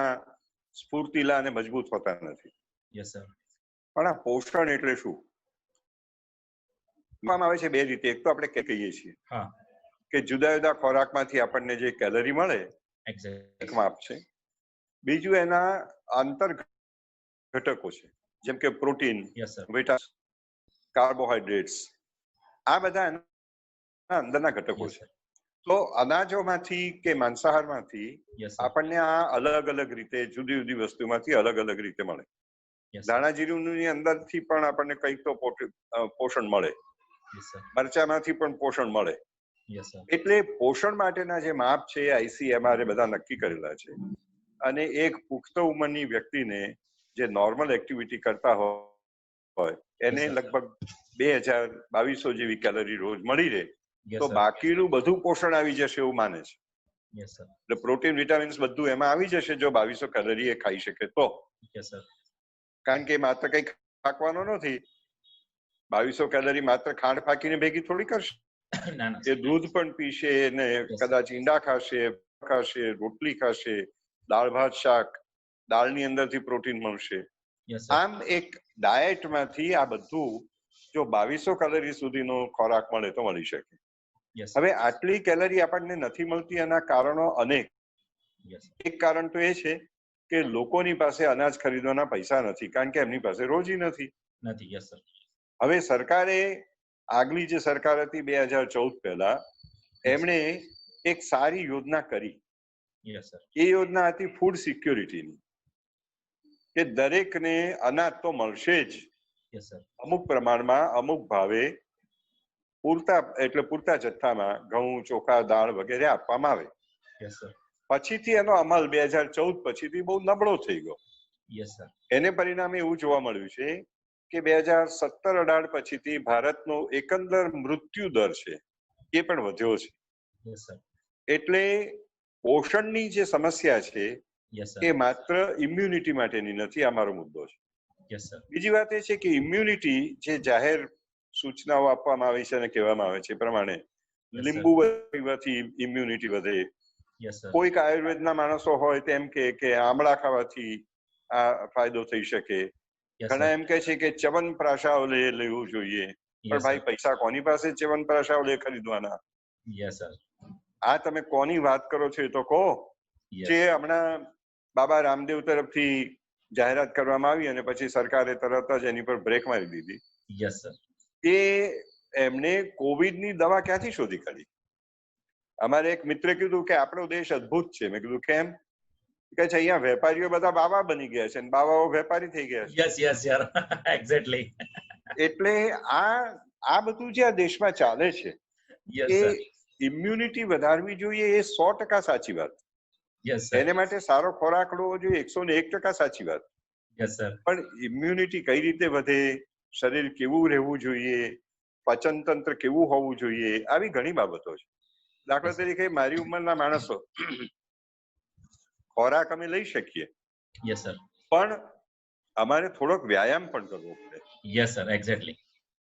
સ્ફૂર્તિલા અને મજબૂત હોતા નથી. પણ આ પોષણ એટલે શું? આવે છે બે રીતે. એક તો આપણે કહીએ છીએ કે જુદા જુદા ખોરાકમાંથી આપણને જે કેલરી મળે એક માપ છે. બીજું એના આંતર ઘટકો છે, જેમ કે પ્રોટીન, વિટામિન, કાર્બોહાઈડ્રેટ્સ, આ બધા અંદરના ઘટકો છે. તો અનાજોમાંથી કે માંસાહારમાંથી આપણને આ અલગ અલગ રીતે જુદી જુદી વસ્તુમાંથી અલગ અલગ રીતે મળે. ધાણા જીરુંની અંદરથી પણ આપણને કંઈક તો પોષણ મળે, મરચામાંથી પણ પોષણ મળે. એટલે પોષણ માટેના જે માપ છે ICMR બધા નક્કી કરેલા છે. અને એક પુખ્ત ઉંમરની વ્યક્તિને જે નોર્મલ એક્ટિવિટી કરતા હોય એને લગભગ 2200 જેવી કેલરી રોજ મળી રહે તો બાકીનું બધું પોષણ આવી જશે એવું માને છે. એટલે પ્રોટીન વિટામિન્સ બધું એમાં આવી જશે જો 2200 કેલરી એ ખાઈ શકે તો. કારણ કે માત્ર કઈ પાકવાનો નથી. 2200 કેલરી માત્ર ખાંડ ફાંકીને ભેગી થોડી કરશે. એ દૂધ પણ પીશે ને કદાચ ઈંડા ખાશે, રોટલી ખાશે, દાળ ભાત શાક, દાળની અંદરથી પ્રોટીન મળશે. આમ એક ડાયટમાંથી આ બધું જો 2200 કેલરી સુધીનો ખોરાક મળે તો મળી શકે. હવે આટલી કેલરી આપણને નથી મળતી એના કારણો અનેક. એક કારણ તો એ છે કે લોકોની પાસે અનાજ ખરીદવાના પૈસા નથી કારણ કે એમની પાસે રોજી નથી. હવે સરકારે આગલી જે સરકાર હતી 2014 પહેલા એમણે એક સારી યોજના કરી. એ યોજના હતી ફૂડ સિક્યોરિટીની કે દરેકને અનાજ તો મળશે જ, અમુક પ્રમાણમાં અમુક ભાવે પૂરતા જથ્થામાં ઘઉં, ચોખા, દાળ વગેરે આપવામાં આવે. પછીથી એનો અમલ 2014 પછીથી બહુ નબળો થઈ ગયો. એને પરિણામે એવું જોવા મળ્યું છે કે 2017-18 પછીથી ભારતનો એકંદર મૃત્યુ દર છે એ પણ વધ્યો છે. એટલે પોષણની જે સમસ્યા છે એ માત્ર ઇમ્યુનિટી માટેની નથી, આ મારો મુદ્દો છે. બીજી વાત એ છે કે ઇમ્યુનિટી જે જાહેર સૂચનાઓ આપવામાં આવી છે અને કહેવામાં આવે છે પ્રમાણે લીંબુ પીવાથી ઇમ્યુનિટી વધે. કોઈક આયુર્વેદના માણસો હોય તેમ કે આમળા ખાવાથી આ ફાયદો થઈ શકે. ઘણા એમ કહે છે કે ચ્યવનપ્રાશાવલે લેવું જોઈએ. પણ ભાઈ પૈસા કોની પાસે ચ્યવનપ્રાશાવલે ખરીદવાના? આ તમે કોની વાત કરો છો એ તો કહો. જે હમણાં બાબા રામદેવ તરફથી જાહેરાત કરવામાં આવી અને પછી સરકારે તરત જ એની પર બ્રેક મારી દીધી. એ એમને કોવિડની દવા ક્યાંથી શોધી કાઢી? અમારે એક મિત્રે કીધું કે આપણો દેશ અદ્ભુત છે. મેં કીધું કેમ? કે છે અહીંયા વેપારીઓ બધા બાવા બની ગયા છે અને બાવાઓ વેપારી થઈ ગયા છે. એટલે આ બધું જે આ દેશમાં ચાલે છે એ ઇમ્યુનિટી વધારવી જોઈએ એ 100% સાચી વાત. એને માટે સારો ખોરાક લેવો જોઈએ 101% સાચી વાત. પણ ઇમ્યુનિટી કઈ રીતે વધે, શરીર કેવું રહેવું જોઈએ, પાચન તંત્ર કેવું હોવું જોઈએ, આવી ઘણી બાબતો છે. દાખલા તરીકે મારી ઉંમરના માણસો ખોરાક અમે લઈ શકીએ પણ અમારે થોડોક વ્યાયામ પણ કરવો પડે.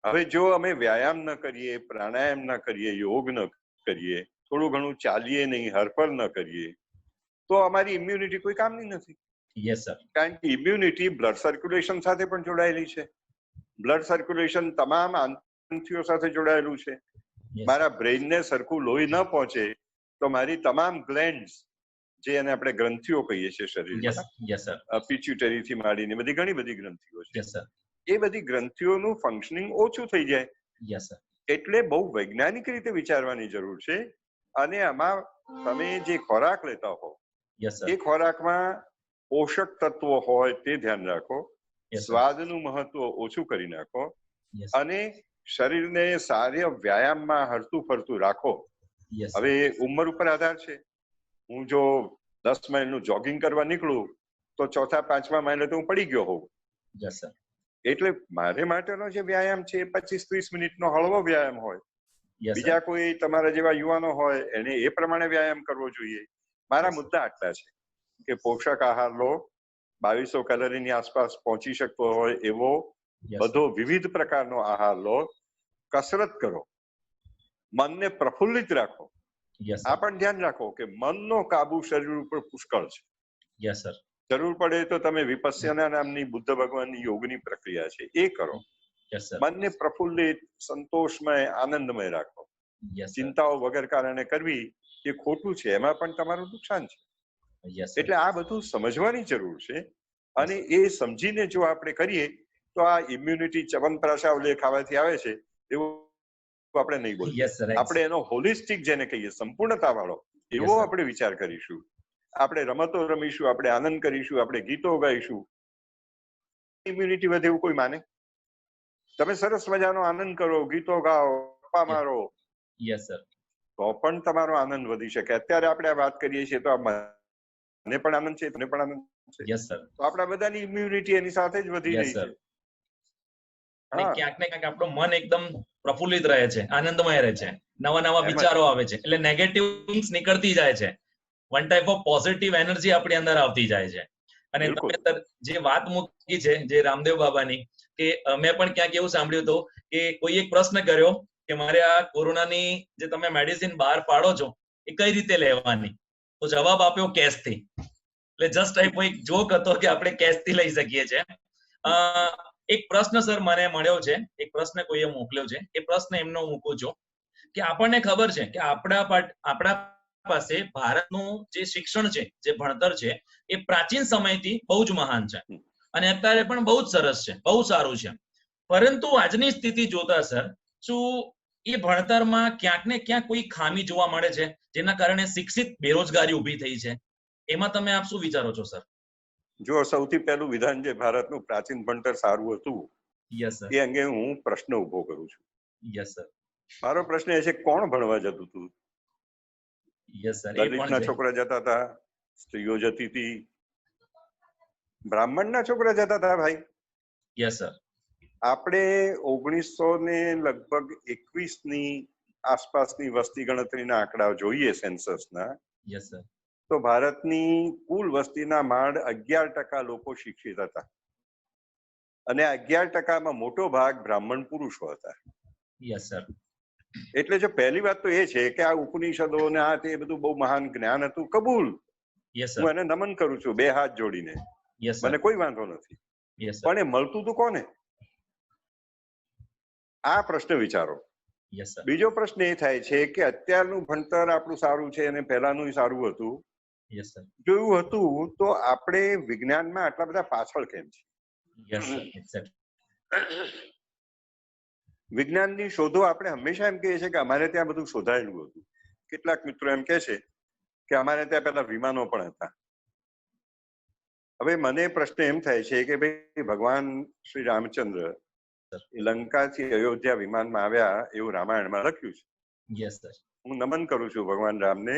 હવે જો અમે વ્યાયામ ન કરીએ, પ્રાણાયામ ન કરીએ, યોગ ન કરીએ, થોડું ઘણું ચાલીએ નહીં, હરપલ ન કરીએ તો અમારી ઇમ્યુનિટી કોઈ કામની નથી. કારણ કે ઇમ્યુનિટી બ્લડ સર્ક્યુલેશન સાથે પણ જોડાયેલી છે. બ્લડ સર્ક્યુલેશન તમામ ગ્રંથિઓ સાથે જોડાયેલું છે. મારા બ્રેઇનને સરખું લોહી ન પહોંચે તો મારી તમામ ગ્લેન્ડ્સ જે એને આપણે ગ્રંથિઓ કહીએ છીએ શરીરમાં, પિટ્યુટરી થી માંડીને બધી ઘણી બધી ગ્રંથિઓ છે, એ બધી ગ્રંથિઓનું ફંક્શનિંગ ઓછું થઈ જાય. એટલે બહુ વૈજ્ઞાનિક રીતે વિચારવાની જરૂર છે. અને આમાં તમે જે ખોરાક લેતા હો એ ખોરાકમાં પોષક તત્વો હોય તે ધ્યાન રાખો, સ્વાદનું મહત્વ ઓછું કરી નાખો અને શરીરને સારા વ્યાયામમાં હરતું ફરતું રાખો. હવે ઉંમર ઉપર આધાર છે. હું જો 10 માઇલનું જોગિંગ કરવા નીકળું તો 4-5મા માઇલે તો હું પડી ગયો હોઉં. એટલે મારે માટેનો જે વ્યાયામ છે 25-30 મિનિટનો હળવો વ્યાયામ હોય. બીજા કોઈ તમારા જેવા યુવાનો હોય એને એ પ્રમાણે વ્યાયામ કરવો જોઈએ. મારા મુદ્દા આટલા છે કે પોષક આહાર લો, 2200 કેલરીની આસપાસ પહોંચી શકતો હોય એવો બધો વિવિધ પ્રકારનો આહાર લો, કસરત કરો, મનને પ્રફુલ્લિત રાખો. આ પણ ધ્યાન રાખો કે મનનો કાબુ શરીર ઉપર પુષ્કળ છે. જરૂર પડે તો તમે વિપસ્યના નામની બુદ્ધ ભગવાનની યોગની પ્રક્રિયા છે એ કરો. મનને પ્રફુલ્લિત, સંતોષમય, આનંદમય રાખો. ચિંતાઓ વગર કારણે કરવી એ ખોટું છે, એમાં પણ તમારું નુકસાન છે. એટલે આ બધું સમજવાની જરૂર છે અને એ સમજીને જો આપણે કરીએ તો આ ઇમ્યુનિટી ચ્યવનપ્રાશાવલે ખાવાથી આવે છે એવું આપણે નહીં બોલીએ. આપણે એનો હોલિસ્ટિક જેને કહીએ સંપૂર્ણતા વાળો એવો આપણે વિચાર કરીશું. આપણે રમતો રમીશું, આપણે આનંદ કરીશું, આપણે ગીતો ગાઈશું ઇમ્યુનિટી વધે એવું કોઈ માને? તમે સરસ મજાનો આનંદ કરો, ગીતો ગાઓ, ગપ્પા મારો,
યસ સર,
તો પણ તમારો આનંદ વધી શકે. અત્યારે આપણે આ વાત કરીએ છીએ તો મને પણ આનંદ છે, તમને પણ આનંદ છે.
યસ સર,
તો આપણા બધાની ઇમ્યુનિટી એની સાથે જ વધી રહી છે.
અને ક્યાંક ને ક્યાંક આપણું મન એકદમ પ્રફુલ્લિત રહે છે, આનંદમય રહે છે, નવા નવા વિચારો આવે છે, એટલે નેગેટિવ થિંગ્સ નીકળતી જાય છે, one type of positive energy આપણી અંદર આવતી જાય છે. અને તમે જે વાત મૂકી છે જે રામદેવ બાબાની, કે મેં પણ ક્યાંક એવું સાંભળ્યું હતું કે કોઈ એક પ્રશ્ન કર્યો કે મારે આ કોરોનાની જે તમે મેડિસિન બહાર પાડો છો એ કઈ રીતે લેવાની, તો જવાબ આપ્યો કેશ થી. એટલે જસ્ટ ટાઈપ એક જોક હતો કે આપણે કેશ થી લઈ શકીએ છીએ. એક પ્રશ્ન સર મને મળ્યો છે, એક પ્રશ્ન કોઈએ મોકલ્યો છે, એ પ્રશ્ન એમનો મૂકું છું કે આપણને ખબર છે કે આપણા પાસે ભારતનું જે શિક્ષણ છે, જે ભણતર છે, એ પ્રાચીન સમયથી બહુ જ મહાન છે અને અત્યારે પણ બહુ જ સરસ છે, બહુ સારું છે. પરંતુ આજની સ્થિતિ જોતા સર, શું એ ભણતરમાં ક્યાંક ને ક્યાંક કોઈ ખામી જોવા મળે છે જેના કારણે શિક્ષિત બેરોજગારી ઉભી થઈ છે? એમાં તમે આપ શું વિચારો છો સર?
જો સૌથી પહેલું વિધાન જે ભારતનું પ્રાચીન ભણતર સારું હતું,
યસ સર,
એ અંગે હું પ્રશ્ન ઉભો કરું છું.
Yes sir.
મારો પ્રશ્ન એ છે, કોણ ભણવા જતું હતું?
યસ સર,
દલિતના છોકરા જતા હતા, સ્ત્રીઓ જતી હતી, બ્રાહ્મણના છોકરા જતા હતા ભાઈ.
Yes sir.
આપણે 1921 ની આસપાસની વસ્તી ગણતરીના આંકડા જોઈએ સેન્સસના,
યસ સર,
તો ભારતની કુલ વસ્તીના માંડ 11% લોકો શિક્ષિત હતા અને 11%માં મોટો ભાગ બ્રાહ્મણ પુરુષો હતા.
Yes sir.
એટલે જો પહેલી વાત તો એ છે કે આ ઉપનિષદો ને આ તે બધું બહુ મહાન જ્ઞાન હતું, કબૂલ,
યસ સર,
હું એને નમન કરું છું 2 હાથ જોડીને,
યસ સર,
મને કોઈ વાંધો નથી.
યસ સર,
પણ એ મળતું તું કોને? આ પ્રશ્ન વિચારો.
યસ સર,
બીજો પ્રશ્ન એ થાય છે કે અત્યારનું ભણતર આપણું સારું છે અને પહેલાનું સારું હતું.
યસ સર,
જો એવું હતું તો આપણે વિજ્ઞાનમાં આટલા બધા પાછળ કેમ છે?
Yes sir, exact.
વિજ્ઞાનની શોધો આપણે હંમેશા એમ કહીએ છીએ કે અમારે ત્યાં બધું શોધાયેલું હતું. કેટલાક મિત્રો એમ કહે છે કે અમારે ત્યાં પહેલા વિમાનો પણ હતા. હવે મને પ્રશ્ન એમ થાય છે કે ભાઈ, ભગવાન શ્રી રામચંદ્ર લંકાથી અયોધ્યા વિમાનમાં આવ્યા એવું રામાયણમાં લખ્યું છે.
Yes sir.
હું નમન કરું છું ભગવાન રામને,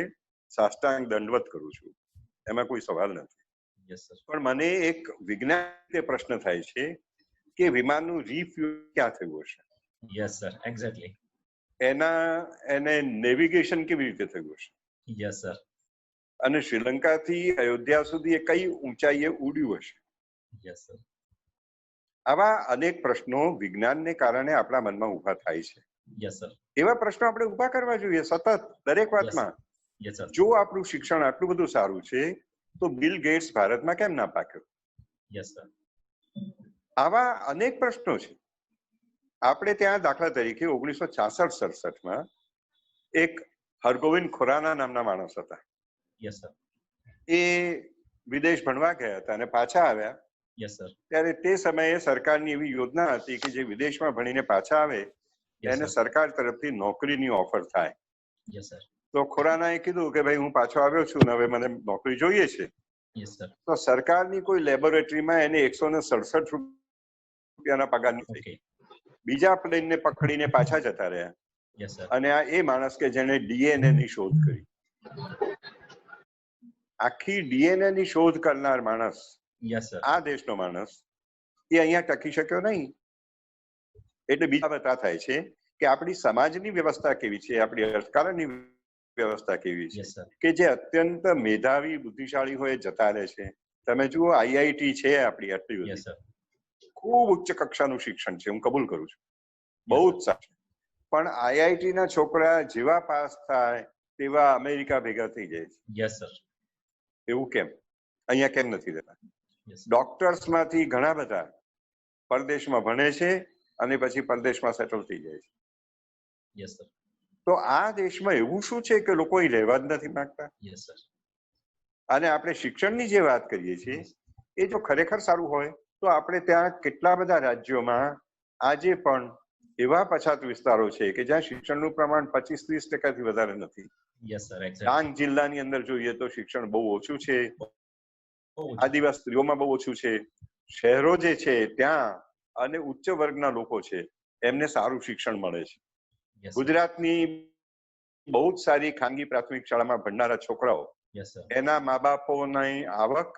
સાષ્ટાંગ દંડવત કરું છું, એમાં કોઈ સવાલ નથી.
Yes sir.
પણ મને એક વિજ્ઞાન પ્રશ્ન થાય છે કે વિમાનનું રીફ્યુઅલ ક્યાં થયું હશે?
Yes sir, exactly.
એને નેવિગેશન કેવી રીતે થયું હશે?
Yes sir.
અને શ્રીલંકાથી અયોધ્યા સુધી એ કઈ ઊંચાઈએ ઉડ્યું હશે?
Yes sir.
આવા અનેક પ્રશ્નો વિજ્ઞાનને કારણે આપણા મનમાં ઉભા થાય છે.
Yes sir.
એવા પ્રશ્નો આપણે ઉભા કરવા જોઈએ સતત, દરેક વાતમાં.
Yes sir.
જો આપણું શિક્ષણ આટલું બધું સારું છે તો બિલ ગેટ્સ ભારતમાં કેમ ના પાક્યો?
Yes sir.
આવા અનેક પ્રશ્નો છે. આપણે ત્યાં દાખલા તરીકે 1966-67માં એક હરગોવિંદ ખુરાના નામના માણસ હતા.
Yes sir.
એ વિદેશ ભણવા ગયા હતા અને પાછા આવ્યા.
Yes sir.
ત્યારે તે સમયે સરકારની એવી યોજના હતી કે જે વિદેશમાં ભણીને પાછા આવે એને સરકાર તરફથી નોકરીની ઓફર થાય.
Yes sir.
તો ખુરાનાએ કીધું કે ભાઈ, હું પાછો આવ્યો છું ને હવે મને નોકરી જોઈએ છે.
Yes sir.
તો સરકારની કોઈ લેબોરેટરીમાં એને 167 રૂપિયાના પગારની થઈ. બીજા પ્લેનને પકડીને પાછા જતા રહ્યા.
Yes sir.
અને આ એ માણસ કે જેને ડીએનએ ની શોધ કરી, આખી ડીએનએ ની શોધ કરનાર માણસ,
યસ સર,
આ દેશનો માણસ, એ અહીંયા ટકી શક્યો નહીં. એટલે બીજા વાત થાય છે કે આપણી સમાજની વ્યવસ્થા કેવી છે, આપણી અર્થકારણની વ્યવસ્થા કેવી છે કે જે અત્યંત મેધાવી બુદ્ધિશાળી હોય જતા રહે છે. તમે જુઓ, આઈઆઈટી છે આપણી આટલી બધી, ખૂબ ઉચ્ચ કક્ષાનું શિક્ષણ છે, હું કબૂલ કરું છું, બહુ જ સારું. પણ આઈઆઈટી ના છોકરા જેવા પાસ થાય તેવા અમેરિકા ભેગા થઈ જાય છે.
Yes sir.
એવું કેમ? અહીંયા કેમ નથી થતા? ડોક્ટર્સ માંથી ઘણા બધા પરદેશમાં ભણે છે અને પછી પરદેશમાં સેટલ થઈ જાય છે.
Yes sir.
તો આ દેશમાં એવું શું છે કે લોકો અહીં રહેવા જ નથી માંગતા?
Yes sir.
અને આપણે શિક્ષણની જે વાત કરીએ છીએ એ જો ખરેખર સારું હોય તો આપણે ત્યાં કેટલા બધા રાજ્યોમાં આજે પણ એવા પછાત વિસ્તારો છે કે જ્યાં શિક્ષણનું પ્રમાણ 25-30% વધારે નથી.
Yes sir.
ડાંગ જિલ્લાની અંદર જોઈએ તો શિક્ષણ બહુ ઓછું છે, આદિવાસી સ્ત્રીઓમાં બહુ ઓછું છે, શહેરો જે છે ત્યાં અને ઉચ્ચ વર્ગના લોકો છે એમને સારું શિક્ષણ મળે છે. ગુજરાતની બહુ જ સારી ખાનગી પ્રાથમિક શાળામાં ભણનારા છોકરાઓ એના મા બાપોની આવક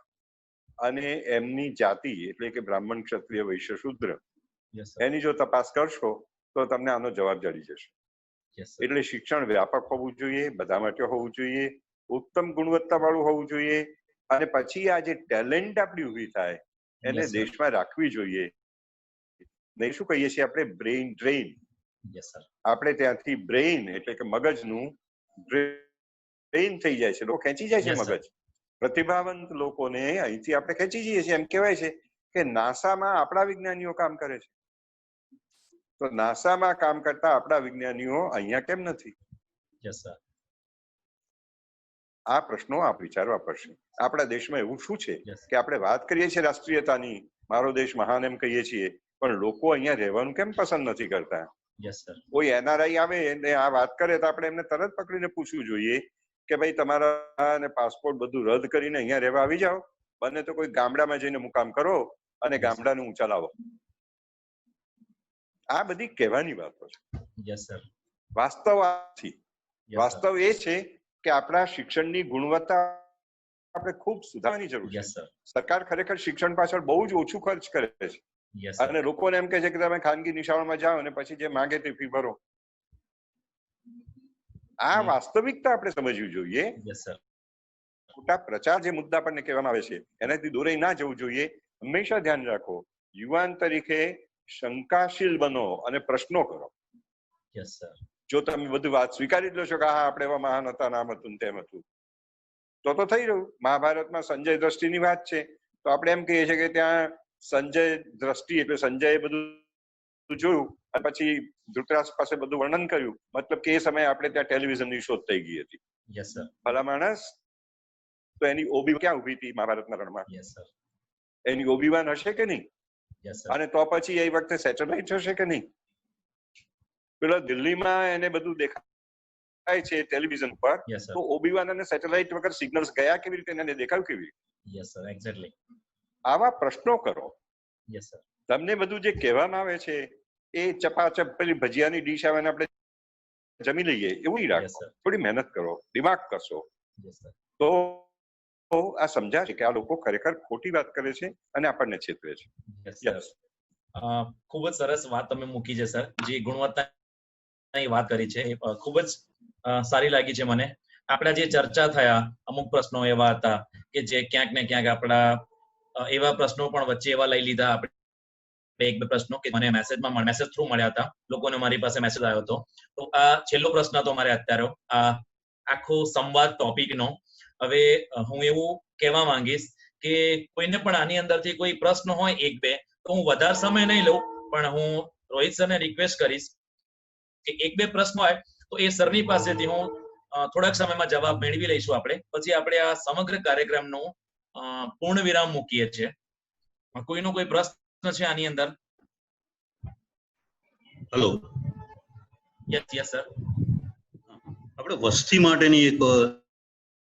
અને એમની જાતિ એટલે કે બ્રાહ્મણ, ક્ષત્રિય, વૈશ્ય, શૂદ્ર એની જો તપાસ કરશો તો તમને આનો જવાબ જડી જશે. એટલે શિક્ષણ વ્યાપક હોવું જોઈએ, બધા માટે હોવું જોઈએ, ઉત્તમ ગુણવત્તા વાળું હોવું જોઈએ, અને પછી આ જે ટેલેન્ટ આપણી ઉભી થાય એને દેશમાં રાખવી જોઈએ. નહીં શું કહીએ છીએ આપણે બ્રેઇન ડ્રેઇન. આપણે ત્યાંથી બ્રેઇન એટલે કે મગજનું ડ્રેઇન થઈ જાય છે, લોકો ખેંચી જાય છે મગજ. પ્રતિભાવંત લોકોને અહીંથી આપણે ખેંચી જઈએ છીએ. એમ કહેવાય છે કે નાસામાં આપણા વિજ્ઞાનીઓ કામ કરે છે, તો નાસામાં કામ કરતા આપણા વિજ્ઞાનીઓ અહીંયા કેમ નથી? આ પ્રશ્નો આપ વિચારવા પડશે. આપણા દેશમાં એવું શું છે કે આપણે વાત કરીએ છીએ રાષ્ટ્રીયતાની, મારો દેશ મહાન એમ કહીએ છીએ, પણ લોકો અહીંયા રહેવાનું કેમ પસંદ નથી કરતા? કોઈ એનઆરઆઈ આવે અને આ વાત કરે તો આપણે એમને તરત પકડીને પૂછવું જોઈએ કે ભાઈ તમારા પાસપોર્ટ બધું રદ કરીને અહીંયા રહેવા આવી જાઓ, બને તો કોઈ ગામડામાં જઈને મુકામ કરો અને ગામડાને ઊંચા લાવો. આ બધી કહેવાની વાતો છે. વાસ્તવ એ છે કે આપણા શિક્ષણની ગુણવત્તા આપણે ખૂબ સુધારવાની જરૂર છે. સરકાર ખરેખર શિક્ષણ પાછળ બહુ જ ઓછું ખર્ચ કરે છે અને લોકોને એમ કહે છે કે તમે ખાનગી નિશાળોમાં જાઓ અને પછી જે માંગે તે ફી ભરો. આ વાસ્તવિકતા આપણે સમજવી જોઈએ. ખોટા પ્રચાર જે મુદ્દા આપણને કહેવામાં આવે છે એનાથી દોરાઈ ના જવું જોઈએ. હંમેશા ધ્યાન રાખો, યુવાન તરીકે શંકાશીલ બનો અને પ્રશ્નો કરો. જો તમે બધું વાત સ્વીકારી લો છો કે હા આપણે એવા મહાન હતા, નામ હતું તેમ હતું, તો થઈ રહ્યું. મહાભારતમાં સંજય દ્રષ્ટિની વાત છે તો આપણે એમ કહીએ છીએ કે ત્યાં સંજય દ્રષ્ટિ એટલે સંજયે બધું જોયું અને પછી ધૃતરાષ્ટ્ર પાસે બધું વર્ણન કર્યું. મતલબ કે એ સમયે આપણે ત્યાં ટેલિવિઝનની શોધ થઈ ગઈ હતી. ભલા માણસ, તો એની ઓબી ક્યાં ઉભી હતી મહાભારતના રણમાં? એની ઓબીવાન હશે કે નહીં? અને તો પછી એ વખતે સેટેલાઇટ હશે કે નહીં? પેલા દિલ્હીમાં એને બધું દેખાય છે ટેલિવિઝન પર, તો ઓબીવાન અને સેટેલાઇટ વગર સિગ્નલ્સ ગયા કેવી રીતે, એને દેખાયું કેવી રીતે? આવા પ્રશ્નો કરો. તમને બધું જે કહેવામાં આવે છે એ ચપાચપ પેલી ભજીયાની ડીશ આવે ને આપણે જમી લઈએ એવું નહીં રાખો. થોડી મહેનત કરો, દિમાગ કરશો તો આ સમજાશે કે આ લોકો ખરેખર ખોટી વાત કરે છે અને આપણને છેતરે છે.
ખૂબ જ સરસ વાત તમે મૂકી છે સર. જે ગુણવત્તાની વાત કરી છે એ ખૂબ જ સારી લાગી છે મને. આપણા જે ચર્ચા થયા અમુક પ્રશ્નો એવા હતા કે જે ક્યાંક ને ક્યાંક આપણા એવા પ્રશ્નો પણ વચ્ચે એવા લઈ લીધા આપણે એક બે પ્રશ્નો કે મને મેસેજ થ્રુ મળ્યા હતા, લોકોને મારી પાસે મેસેજ આવ્યો હતો. તો આ છેલ્લો પ્રશ્ન તો મારે અત્યારે આ આખો સંવાદ ટોપિકનો. હવે હું એવું કહેવા માંગીશ કે કોઈને પણ આની અંદરથી કોઈ પ્રશ્ન હોય એક બે, તો હું વધારે સમય નહીં લઉં, પણ હું રોહિત સરને રિક્વેસ્ટ કરીશ કે એક બે પ્રશ્ન હોય તો એ સરની પાસેથી હું થોડાક સમયમાં જવાબ મેળવી લઈશું આપણે. પછી આપણે આ સમગ્ર કાર્યક્રમનું પૂર્ણ વિરામ મૂકીએ છીએ. કોઈનો કોઈ પ્રશ્ન છે આની અંદર?
હેલો.
Yes sir.
આપણે વસ્તી માટેની એક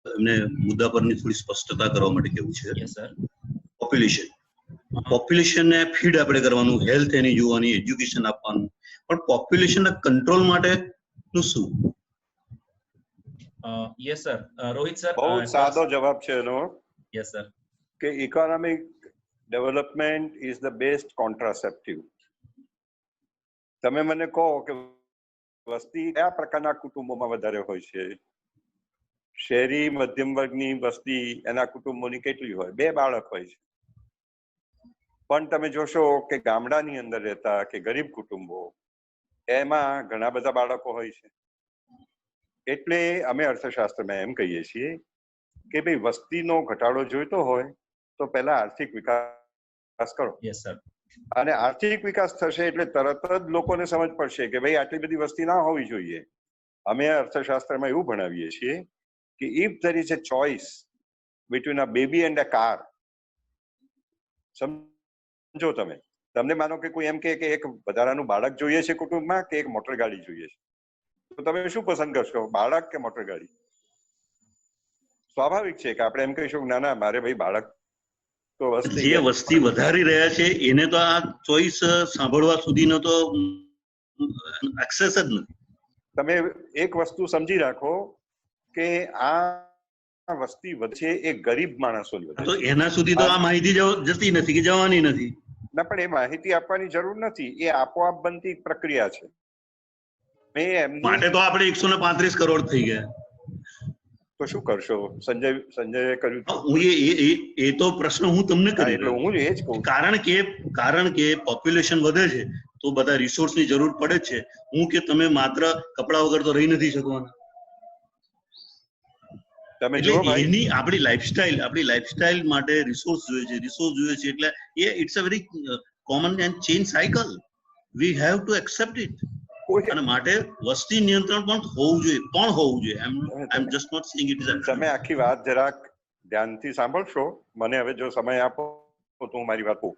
એમને મુદ્દા પરની થોડી સ્પષ્ટતા કરવા માટે કેવું છે.
Yes sir.
પોપ્યુલેશનને ફીડ આપણે કરવાનું, હેલ્થ એની જોવાની, એજ્યુકેશન આપવાનું, પણ પોપ્યુલેશનના કંટ્રોલ માટે નું શું?
Yes sir. રોહિત સર.
બહુ સાદો જવાબ છે એનો.
Yes sir.
કે economic development is the best contraceptive. તમે મને કહો કે વસ્તી કયા પ્રકારના કુટુંબોમાં વધારે હોય છે? શહેરી મધ્યમ વર્ગની વસ્તી એના કુટુંબોની કેટલી હોય? 2 બાળક હોય છે. પણ તમે જોશો કે ગામડાની અંદર રહેતા કે ગરીબ કુટુંબો એમાં ઘણા બધા બાળકો હોય છે. એટલે અમે અર્થશાસ્ત્રમાં એમ કહીએ છીએ કે ભાઈ વસ્તીનો ઘટાડો જોઈતો હોય તો પહેલા આર્થિક વિકાસ કરો.
Yes sir.
અને આર્થિક વિકાસ થશે એટલે તરત જ લોકોને સમજ પડશે કે ભાઈ આટલી બધી વસ્તી ના હોવી જોઈએ. અમે અર્થશાસ્ત્રમાં એવું ભણાવીએ છીએ કે if there is a choice between a baby and a car, સમજો તમને માનો કે કોઈ એમ કે એક વધારાનું બાળક જોઈએ છે કુટુંબમાં કે એક મોટર ગાડી જોઈએ છે, તો તમે શું પસંદ કરશો, બાળક કે મોટર ગાડી? સ્વાભાવિક છે કે આપણે એમ કહીશું ના ના મારે ભાઈ બાળક તો
જે વસ્તી વધારી રહ્યા છે એને તો આ ચોઈસ સાંભળવા સુધીનો તો એક્સેસ જ નથી.
તમે એક વસ્તુ સમજી રાખો કે આ વસ્તી વધે એ ગરીબ માણસો
તો એના સુધી તો આ માહિતી જતી નથી કે જવાની નથી.
ના, પણ એ માહિતી આપવાની જરૂર નથી, એ આપોઆપ બનતી પ્રક્રિયા છે.
માટે તો આપણે 135 કરોડ થઈ ગયા.
તો શું કરશો? સંજયે કર્યું.
એ તો પ્રશ્ન હું તમને કરી
એટલે હું એ જ કહું,
કારણ કે પોપ્યુલેશન વધે છે તો બધા રિસોર્સની જરૂર પડે છે. હું કે તમે માત્ર કપડા વગર તો રહી નથી શકવાના.
તમે જો
એની આપણી લાઈફસ્ટાઈલ માટે રિસોર્સ જોઈએ છે એટલે it's a very common and chain cycle. We have to accept it. અને માટે વસ્તી નિયંત્રણ પણ હોવું જોઈએ. I am just not saying it is.
તમે આખી વાત જરાક ધ્યાનથી સાંભળશો, મને હવે જો સમય આપો તો હું મારી વાત કહું.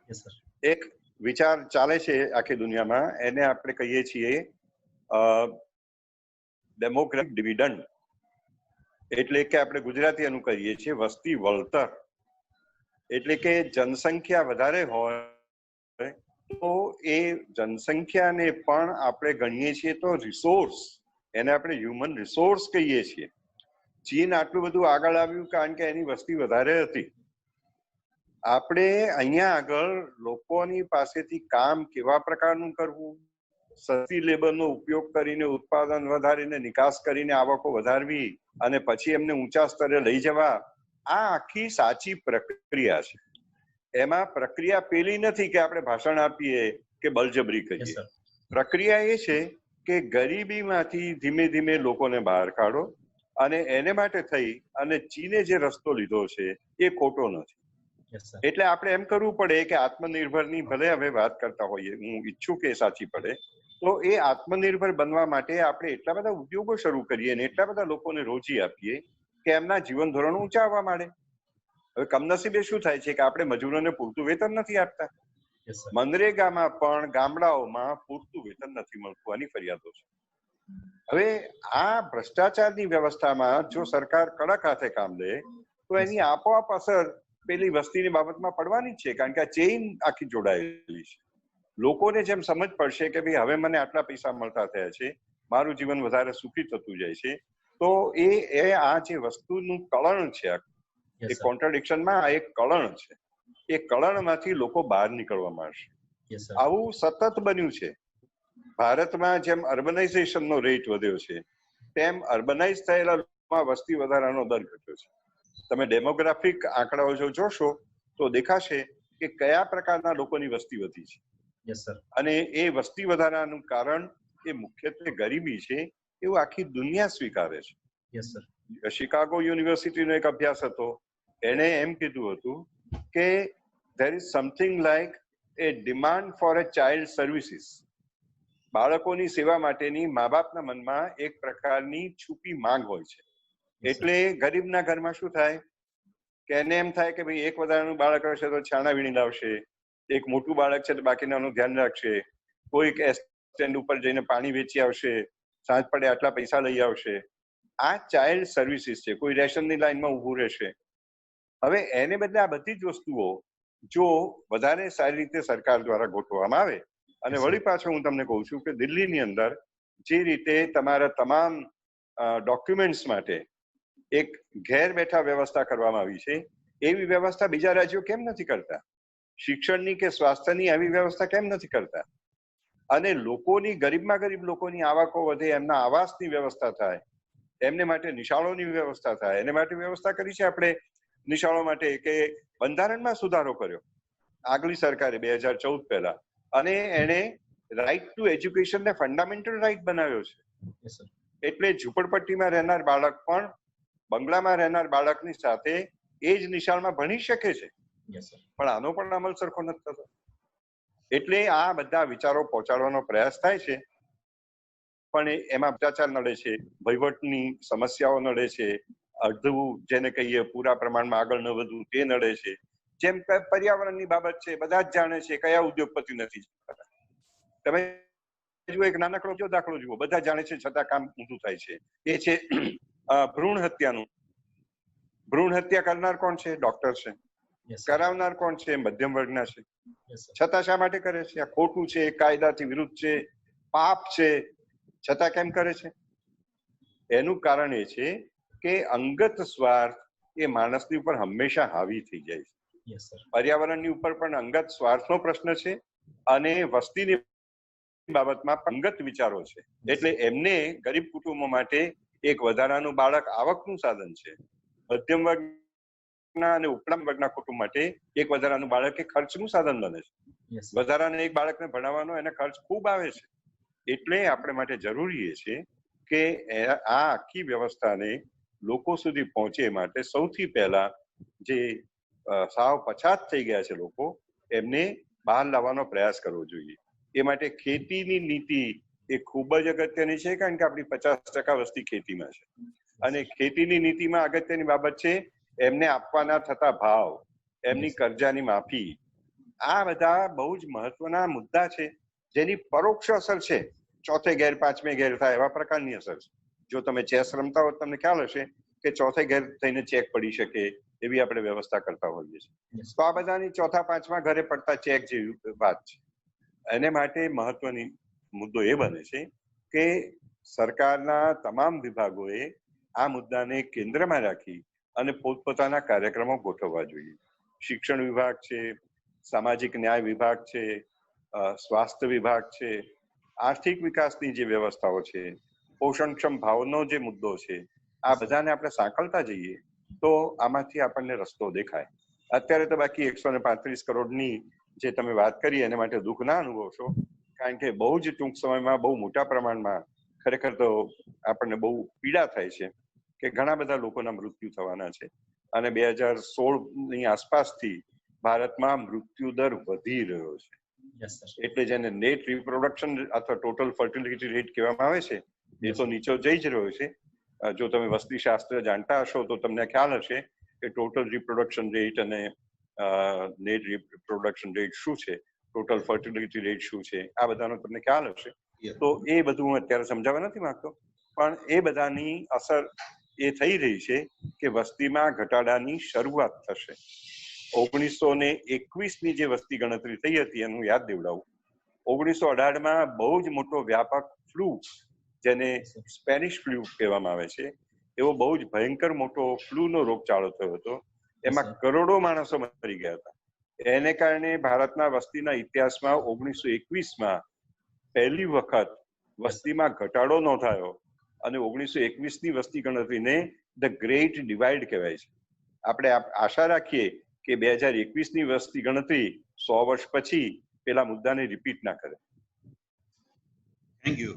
એક વિચાર ચાલે છે આખી દુનિયામાં, એને આપણે કહીએ છીએ ડેમોગ્રાફિક ડિવિડન્ડ, એટલે કે આપણે ગુજરાતી એનું કહીએ છીએ વસ્તી વળતર. એટલે કે જનસંખ્યા વધારે હોય તો એ જનસંખ્યાને પણ આપણે ગણીએ છીએ તો રિસોર્સ, એને આપણે હ્યુમન રિસોર્સ કહીએ છીએ. ચીન આટલું બધું આગળ આવ્યું કારણ કે એની વસ્તી વધારે હતી. આપણે અહીંયા આગળ લોકોની પાસેથી કામ કેવા પ્રકારનું કરવું, સસ્તી લેબરનો ઉપયોગ કરીને ઉત્પાદન વધારીને નિકાસ કરીને આવકો વધારવી અને પછી એમને ઊંચા સ્તરે લઈ જવા, આ આખી સાચી પ્રક્રિયા છે. એમાં પ્રક્રિયા પેલી નથી કે આપણે ભાષણ આપીએ કે બળજબરી કરીએ. પ્રક્રિયા એ છે કે ગરીબીમાંથી ધીમે ધીમે લોકોને બહાર કાઢો, અને એને માટે થઈ અને ચીને જે રસ્તો લીધો છે એ ખોટો નથી. એટલે આપણે એમ કરવું પડે કે આત્મનિર્ભરની ભલે હવે વાત કરતા હોઈએ, હું ઈચ્છું કે સાચી પડે, તો એ આત્મનિર્ભર બનવા માટે આપણે એટલા બધા ઉદ્યોગો શરૂ કરીએ ને એટલા બધા લોકોને રોજી આપીએ કે એમના જીવન ધોરણ ઊંચા આવવા માંડે. હવે કમનસીબે શું થાય છે કે આપણે મજૂરોને પૂરતું વેતન નથી આપતા. મનરેગામાં પણ ગામડાઓમાં પૂરતું વેતન નથી મળતું, આની ફરિયાદો છે. હવે આ ભ્રષ્ટાચારની વ્યવસ્થામાં જો સરકાર કડક હાથે કામ લે તો એની આપોઆપ અસર પેલી વસ્તીની બાબતમાં પડવાની જ છે, કારણ કે આ ચેઇન આખી જોડાયેલી છે. લોકોને જેમ સમજ પડશે કે ભાઈ હવે મને આટલા પૈસા મળતા થયા છે, મારું જીવન વધારે સુખી થતું જાય છે, તો એ આ જે વસ્તુનું કળણ છે, એ કોન્ટ્રાડિક્શનમાં આ એક કળણ છે. એ કળણમાંથી લોકો બહાર નીકળવા માંડશે. આવું સતત બન્યું છે. ભારતમાં જેમ અર્બનાઇઝેશનનો રેટ વધ્યો છે તેમ અર્બનાઇઝ થયેલા વસ્તી વધારાનો દર ઘટ્યો છે. તમે ડેમોગ્રાફિક આંકડાઓ જો જોશો તો દેખાશે કે કયા પ્રકારના લોકોની વસ્તી વધી છે. અને એ વસ્તી વધારાનું કારણ એ મુખ્યત્વે ગરીબી છે એવું આખી દુનિયા સ્વીકારે છે. શિકાગો યુનિવર્સિટીનો એક અભ્યાસ હતો, એને એમ કીધું હતું કે there is something like a demand for a child services. બાળકોની સેવા માટેની મા બાપના મનમાં એક પ્રકારની છુપી માંગ હોય છે. એટલે ગરીબના ઘરમાં શું થાય કે એને એમ થાય કે ભાઈ એક વધારાનું બાળક હશે તો છાણા વીણી લાવશે, એક મોટું બાળક છે તો બાકીનાનું ધ્યાન રાખશે, કોઈક સ્ટેન્ડ ઉપર જઈને પાણી વેચી આવશે, સાંજ પડે આટલા પૈસા લઈ આવશે. આ ચાઇલ્ડ સર્વિસીસ છે. કોઈ રેશનની લાઈનમાં ઊભું રહેશે. હવે એને બદલે આ બધી જ વસ્તુઓ જો વધારે સારી રીતે સરકાર દ્વારા ગોઠવવામાં આવે, અને વળી પાછો હું તમને કહું છું કે દિલ્હીની અંદર જે રીતે તમારા તમામ ડોક્યુમેન્ટ્સ માટે એક ઘેર બેઠા વ્યવસ્થા કરવામાં આવી છે, એવી વ્યવસ્થા બીજા રાજ્યો કેમ નથી કરતા? શિક્ષણની કે સ્વાસ્થ્યની આવી વ્યવસ્થા કેમ નથી કરતા? અને લોકોની ગરીબમાં ગરીબ લોકોની આવકો વધે, એમના આવાસની વ્યવસ્થા થાય, એમને માટે નિશાળોની વ્યવસ્થા થાય, એને માટે વ્યવસ્થા કરી છે આપણે નિશાળો માટે કે બંધારણમાં સુધારો કર્યો આગલી સરકારે 2014 પહેલા, અને એને રાઇટ ટુ એજ્યુકેશનને ફંડામેન્ટલ રાઇટ બનાવ્યો છે. એટલે ઝૂંપડપટ્ટીમાં રહેનાર બાળક પણ બંગલામાં રહેનાર બાળકની સાથે એ જ નિશાળમાં ભણી શકે છે. પણ આનો પણ અમલ સરખો નથી થતો. એટલે આ બધા વિચારો પહોંચાડવાનો પ્રયાસ થાય છે, પણ એમાં ભ્રષ્ટાચાર નડે છે, વહીવટની સમસ્યાઓ નડે છે, અડધું જેને કહીએ પૂરા પ્રમાણમાં આગળ ન વધવું તે નડે છે. જેમ પર્યાવરણની બાબત છે, બધા જ જાણે છે, કયા ઉદ્યોગપતિ નથી. તમે જુઓ, એક નાનકડો દાખલો જુઓ, બધા જાણે છે છતાં કામ ઊંધું થાય છે. એ છે ભ્રૂણ હત્યાનું. ભ્રૂણ હત્યા કરનાર કોણ છે? ડોક્ટર છે. કરાવનાર કોણ છે? મધ્યમ વર્ગના છે. છતાં શા માટે કરે છે? આ ખોટું છે, કાયદાથી વિરુદ્ધ છે, પાપ છે, છતાં કેમ કરે છે? એનું કારણ એ છે કે અંગત સ્વાર્થ એ માણસની ઉપર હંમેશા હાવી થઈ જાય છે. પર્યાવરણની ઉપર પણ અંગત સ્વાર્થનો પ્રશ્ન છે અને વસ્તીની બાબતમાં અંગત વિચારો છે. એટલે એમને ગરીબ કુટુંબો માટે એક વધારાનું બાળક આવકનું સાધન છે. મધ્યમ વર્ગના અને ઉપલા વર્ગના કુટુંબ માટે એક વધારાનું બાળક એ ખર્ચનું સાધન બને છે. વધારાના એક બાળકને ભણાવવાનો એને ખર્ચ ખૂબ આવે છે. એટલે આપણે માટે જરૂરી છે કે આ આખી વ્યવસ્થાને લોકો સુધી પહોંચે માટે સૌથી પહેલા જે સાવ પછાત થઈ ગયા છે લોકો, એમને બહાર લાવવાનો પ્રયાસ કરવો જોઈએ. એ માટે ખેતીની નીતિ એ ખૂબ જ અગત્યની છે, કારણ કે આપણી 50% વસ્તી ખેતીમાં છે. અને ખેતીની નીતિમાં અગત્યની બાબત છે એમને આપવાના થતા ભાવ, એમની કર્જાની માફી. આ બધા બહુ જ મહત્વના મુદ્દા છે જેની પરોક્ષ અસર છે ચોથે ઘેર પાંચમે ઘેર થાય એવા પ્રકારની અસર છે. જો તમે ચેસ રમતા હો તમને ખ્યાલ હશે કે ચોથે ઘેર થઈને ચેક પડી શકે એવી આપણે વ્યવસ્થા કરતા હોઈએ છીએ. તો આ બધાની ચોથા પાંચમા ઘરે પડતા ચેક જેવી વાત છે. એને માટે મહત્વની મુદ્દો એ બને છે કે સરકારના તમામ વિભાગોએ આ મુદ્દાને કેન્દ્રમાં રાખી અને પોતપોતાના કાર્યક્રમો ગોઠવવા જોઈએ. શિક્ષણ વિભાગ છે, સામાજિક ન્યાય વિભાગ છે, સ્વાસ્થ્ય વિભાગ છે, આર્થિક વિકાસની જે વ્યવસ્થાઓ છે, પોષણક્ષમ ભાવનો જે મુદ્દો છે, આ બધાને આપણે સાંકળતા જઈએ તો આમાંથી આપણને રસ્તો દેખાય. અત્યારે તો બાકી 135 કરોડની જે તમે વાત કરી એના માટે દુઃખ ના અનુભવશો, કારણ કે બહુ જ ટૂંક સમયમાં બહુ મોટા પ્રમાણમાં ખરેખર તો આપણને બહુ પીડા થાય છે કે ઘણા બધા લોકોના મૃત્યુ થવાના છે. અને 2016ની આસપાસથી ભારતમાં મૃત્યુ દર વધી રહ્યો છે. એટલે જેને નેટ રિપ્રોડક્શન અથવા ટોટલ ફર્ટિલિટી રેટ કહેવામાં આવે છે એ તો નીચો જઈ જ રહ્યો છે. જો તમે વસ્તી શાસ્ત્ર જાણતા હશો તો તમને ખ્યાલ હશે કે ટોટલ રિપ્રોડક્શન રેટ અને નેટ રિપ્રોડક્શન રેટ શું છે, ટોટલ ફર્ટિલિટી રેટ શું છે, આ બધાનો તમને ખ્યાલ હશે. તો એ બધું હું અત્યારે સમજાવવા નથી માંગતો, પણ એ બધાની અસર એ થઈ રહી છે કે વસ્તીમાં ઘટાડાની શરૂઆત થશે. 1921ની જે વસ્તી ગણતરી થઈ હતી એનું યાદ દેવડાવું. 1918માં બહુ જ મોટો વ્યાપક ફ્લૂ, જેને સ્પેનિશ ફ્લૂ કહેવામાં આવે છે, એવો બહુ જ ભયંકર મોટો ફ્લૂનો રોગચાળો થયો હતો. એમાં કરોડો માણસો મરી ગયા હતા. એને કારણે ભારતના વસ્તીના ઇતિહાસમાં 1921માં પહેલી વખત વસ્તીમાં ઘટાડો નોંધાયો અને 1921ની વસ્તી ગણતરીને ધ ગ્રેટ ડિવાઇડ કહેવાય છે. આપણે આશા રાખીએ કે 2021ની વસ્તી ગણતરી 100 વર્ષ પછી પેલા મુદ્દાને રિપીટ ના કરે.
Thank you.